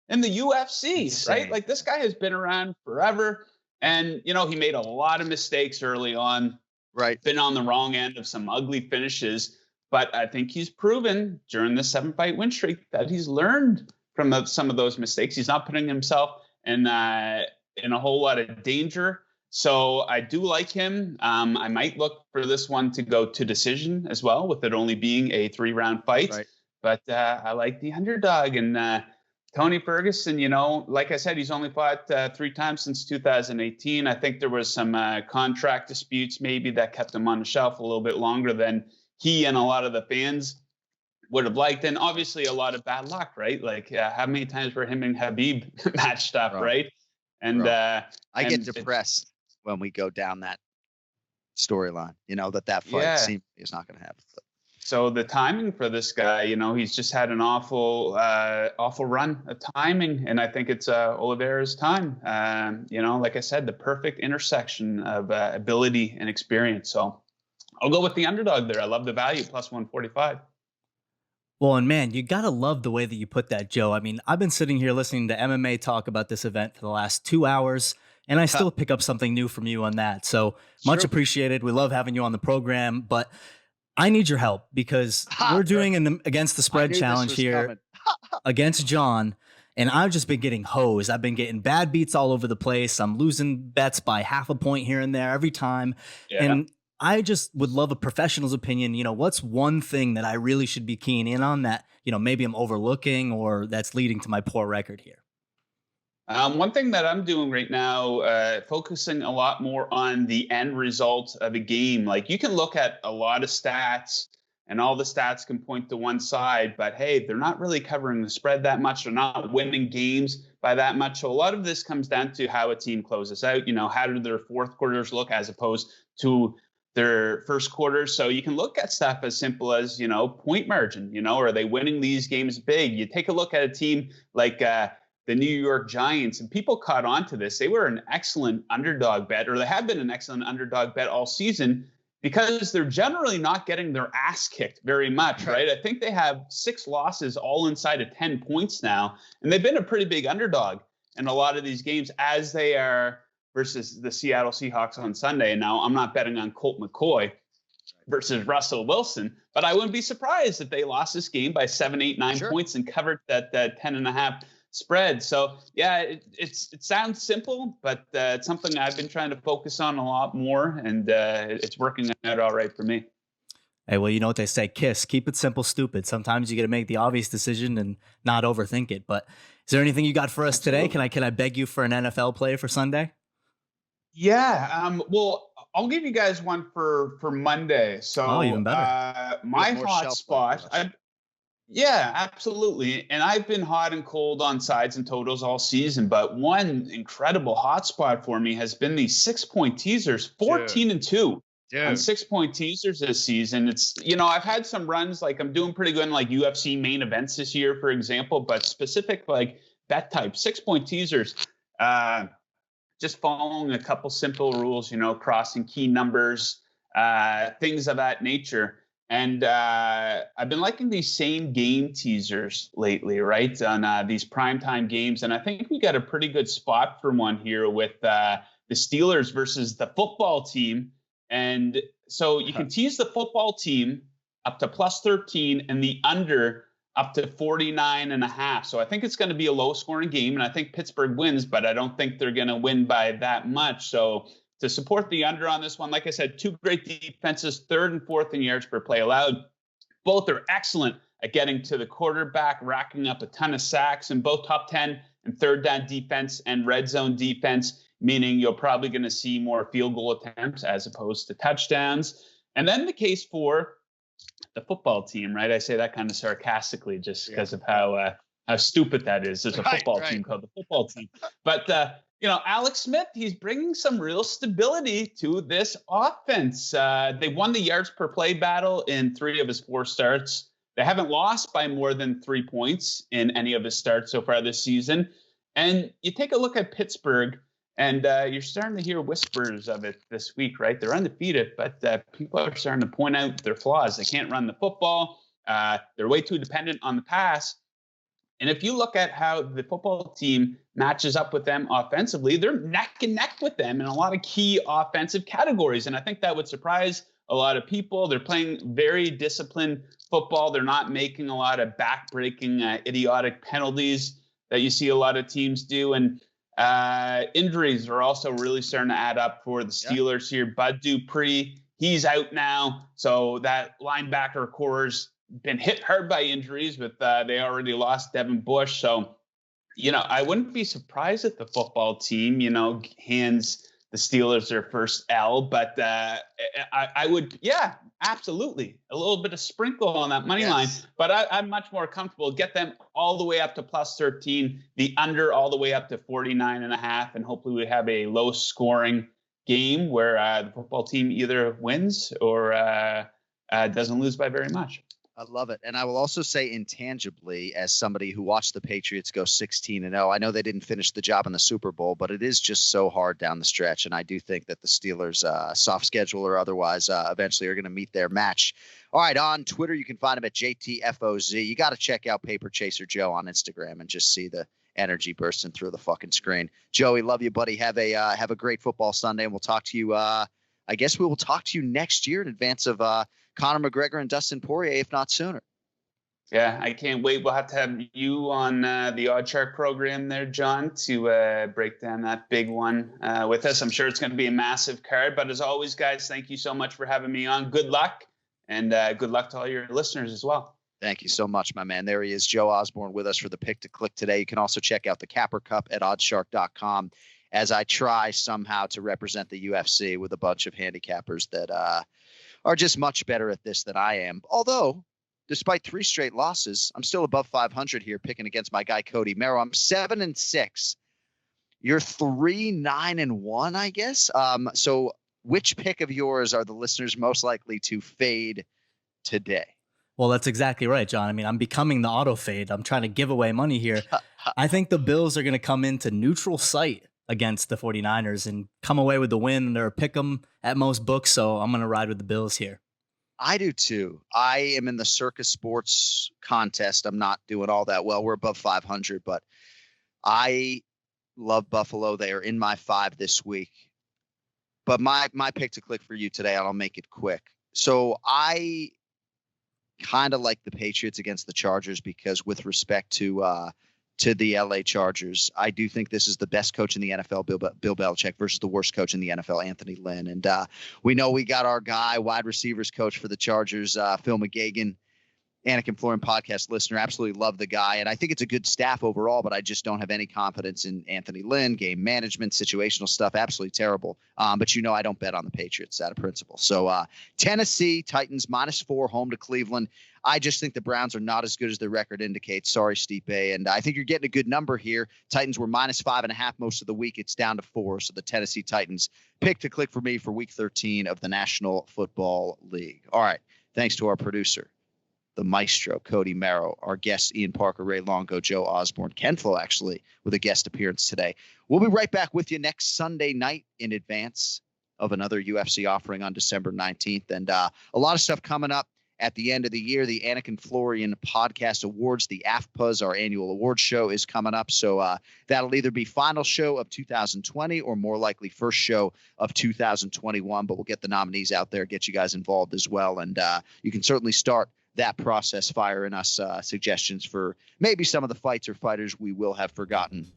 in the UFC, insane. Right? Like, this guy has been around forever. And, he made a lot of mistakes early on. Right. Been on the wrong end of some ugly finishes. But I think he's proven during the 7-fight win streak that he's learned from some of those mistakes. He's not putting himself in a whole lot of danger. So I do like him. I might look for this one to go to decision as well, with it only being a 3-round fight. Right. But I like the underdog. And Tony Ferguson, like I said, he's only fought 3 times since 2018. I think there was some contract disputes maybe that kept him on the shelf a little bit longer than he and a lot of the fans would have liked. And obviously a lot of bad luck, right? Like, how many times were him and Khabib matched up, right? And I get depressed when we go down that storyline, that fight seems is not going to happen. But. So the timing for this guy, he's just had an awful run of timing, and I think it's Oliveira's time. Like I said, the perfect intersection of ability and experience. So I'll go with the underdog there. I love the value, plus 145. Well, and man, you got to love the way that you put that, Joe. I mean, I've been sitting here listening to MMA talk about this event for the last 2 hours, and I still pick up something new from you on that. So much appreciated. We love having you on the program, but I need your help because we're doing an against the spread challenge here against John, and I've just been getting hosed. I've been getting bad beats all over the place. I'm losing bets by half a point here and there every time. Yeah. And I just would love a professional's opinion. What's one thing that I really should be keying in on that, maybe I'm overlooking or that's leading to my poor record here? One thing that I'm doing right now, focusing a lot more on the end result of a game. Like, you can look at a lot of stats and all the stats can point to one side, but hey, they're not really covering the spread that much. They're not winning games by that much. So a lot of this comes down to how a team closes out. How do their fourth quarters look as opposed to their first quarters? So you can look at stuff as simple as, point margin, are they winning these games big? You take a look at a team like, the New York Giants, and people caught on to this. They were an excellent underdog bet, or they have been an excellent underdog bet all season because they're generally not getting their ass kicked very much, right? I think they have 6 losses all inside of 10 points now, and they've been a pretty big underdog in a lot of these games as they are versus the Seattle Seahawks on Sunday. And now I'm not betting on Colt McCoy, versus Russell Wilson. But I wouldn't be surprised if they lost this game by 7, 8, 9 points and covered that 10.5 spread. So yeah, it sounds simple, but it's something I've been trying to focus on a lot more, and it's working out all right for me. Hey, well, you know what they say, KISS, keep it simple, stupid. Sometimes you got to make the obvious decision and not overthink it. But is there anything you got for us today? Can I beg you for an NFL play for Sunday? Yeah. Well, I'll give you guys one for Monday. So even better. My hot spot. Yeah, absolutely. And I've been hot and cold on sides and totals all season, but one incredible hot spot for me has been these 6-point teasers, 14-2. On 6-point teasers this season. It's, I've had some runs, like I'm doing pretty good in like UFC main events this year, for example, but specific like bet type, 6-point teasers, just following a couple simple rules, crossing key numbers, things of that nature. And I've been liking these same game teasers lately, right, on these primetime games. And I think we got a pretty good spot for one here with the Steelers versus the football team. And so you can tease the football team up to plus 13 and the under up to 49.5. So I think it's going to be a low scoring game, and I think Pittsburgh wins, but I don't think they're going to win by that much. So to support the under on this one, like I said, two great defenses, third and fourth in yards per play allowed. Both are excellent at getting to the quarterback, racking up a ton of sacks, and both top 10 and third down defense and red zone defense, meaning you're probably going to see more field goal attempts as opposed to touchdowns. And then the case for the football team, right? I say that kind of sarcastically just because of how stupid that is. There's a football team called the football team. But, Alex Smith, he's bringing some real stability to this offense. They won the yards per play battle in 3 of his 4 starts. They haven't lost by more than 3 points in any of his starts so far this season. And you take a look at Pittsburgh, and you're starting to hear whispers of it this week, right? They're undefeated, but people are starting to point out their flaws. They can't run the football. They're way too dependent on the pass. And if you look at how the football team matches up with them offensively, they're neck and neck with them in a lot of key offensive categories. And I think that would surprise a lot of people. They're playing very disciplined football. They're not making a lot of back-breaking, idiotic penalties that you see a lot of teams do. And injuries are also really starting to add up for the Steelers here. Bud Dupree, he's out now. So that linebacker core's been hit hard by injuries with they already lost Devin Bush. So, I wouldn't be surprised if the football team, hands the Steelers their first L, but I would, absolutely. A little bit of sprinkle on that money line, but I'm much more comfortable. Get them all the way up to plus 13, the under all the way up to 49.5, and hopefully we have a low scoring game where the football team either wins or doesn't lose by very much. I love it. And I will also say intangibly, as somebody who watched the Patriots go 16-0, I know they didn't finish the job in the Super Bowl, but it is just so hard down the stretch. And I do think that the Steelers, soft schedule or otherwise, eventually are going to meet their match. All right, on Twitter, you can find him at JTFOZ. You got to check out Paper Chaser Joe on Instagram and just see the energy bursting through the fucking screen. Joey, love you, buddy. Have a great football Sunday, and we'll talk to you. I guess we will talk to you next year in advance of Conor McGregor and Dustin Poirier, if not sooner. Yeah, I can't wait. We'll have to have you on the OddsShark program there, John, to break down that big one with us. I'm sure it's going to be a massive card. But as always, guys, thank you so much for having me on. Good luck, and good luck to all your listeners as well. Thank you so much, my man. There he is, Joe Osborne, with us for the Pick to Click today. You can also check out the Capper Cup at OddsShark.com as I try somehow to represent the UFC with a bunch of handicappers that are just much better at this than I am. Although, despite 3 straight losses, I'm still above 500 here picking against my guy, Cody Merrow. I'm 7-6. You're 3-9-1, I guess. So which pick of yours are the listeners most likely to fade today? Well, that's exactly right, John. I mean, I'm becoming the auto fade. I'm trying to give away money here. I think the Bills are going to come into neutral site against the 49ers and come away with the win. They're a pick 'em at most books, so I'm going to ride with the Bills here. I do too. I am in the Circus Sports contest. I'm not doing all that well. We're above 500, but I love Buffalo. They are in my 5 this week. But my pick to click for you today, and I'll make it quick. So I kind of like the Patriots against the Chargers because with respect to the LA Chargers, I do think this is the best coach in the NFL, Bill Belichick, versus the worst coach in the NFL, Anthony Lynn. And we know we got our guy, wide receivers coach for the Chargers, Phil McGagan, Anik and Florian podcast listener. Absolutely love the guy. And I think it's a good staff overall, but I just don't have any confidence in Anthony Lynn, game management, situational stuff. Absolutely terrible. But I don't bet on the Patriots out of principle. So Tennessee Titans -4 home to Cleveland. I just think the Browns are not as good as their record indicates. Sorry, Stipe. And I think you're getting a good number here. Titans were -5.5 most of the week. It's down to 4. So the Tennessee Titans pick to click for me for week 13 of the National Football League. All right. Thanks to our producer, the maestro, Cody Merrow, our guests, Ian Parker, Ray Longo, Joe Osborne, Ken Flo, actually, with a guest appearance today. We'll be right back with you next Sunday night in advance of another UFC offering on December 19th. And a lot of stuff coming up at the end of the year. The Anik and Florian Podcast Awards, the AFPAs, our annual awards show, is coming up. So that'll either be final show of 2020 or more likely first show of 2021. But we'll get the nominees out there, get you guys involved as well. And you can certainly start that process, firing us suggestions for maybe some of the fights or fighters we will have forgotten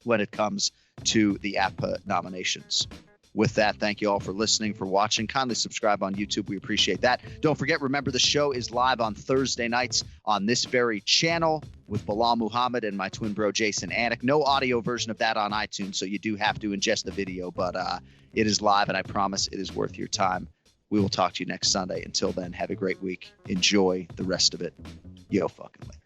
when it comes to the APA nominations. With that, thank you all for listening, for watching. Kindly subscribe on YouTube. We appreciate that. Don't forget, remember, the show is live on Thursday nights on this very channel with Bilal Muhammad and my twin bro, Jason Anik. No audio version of that on iTunes, so you do have to ingest the video, but it is live, and I promise it is worth your time. We will talk to you next Sunday. Until then, have a great week. Enjoy the rest of it. Yo, fucking later.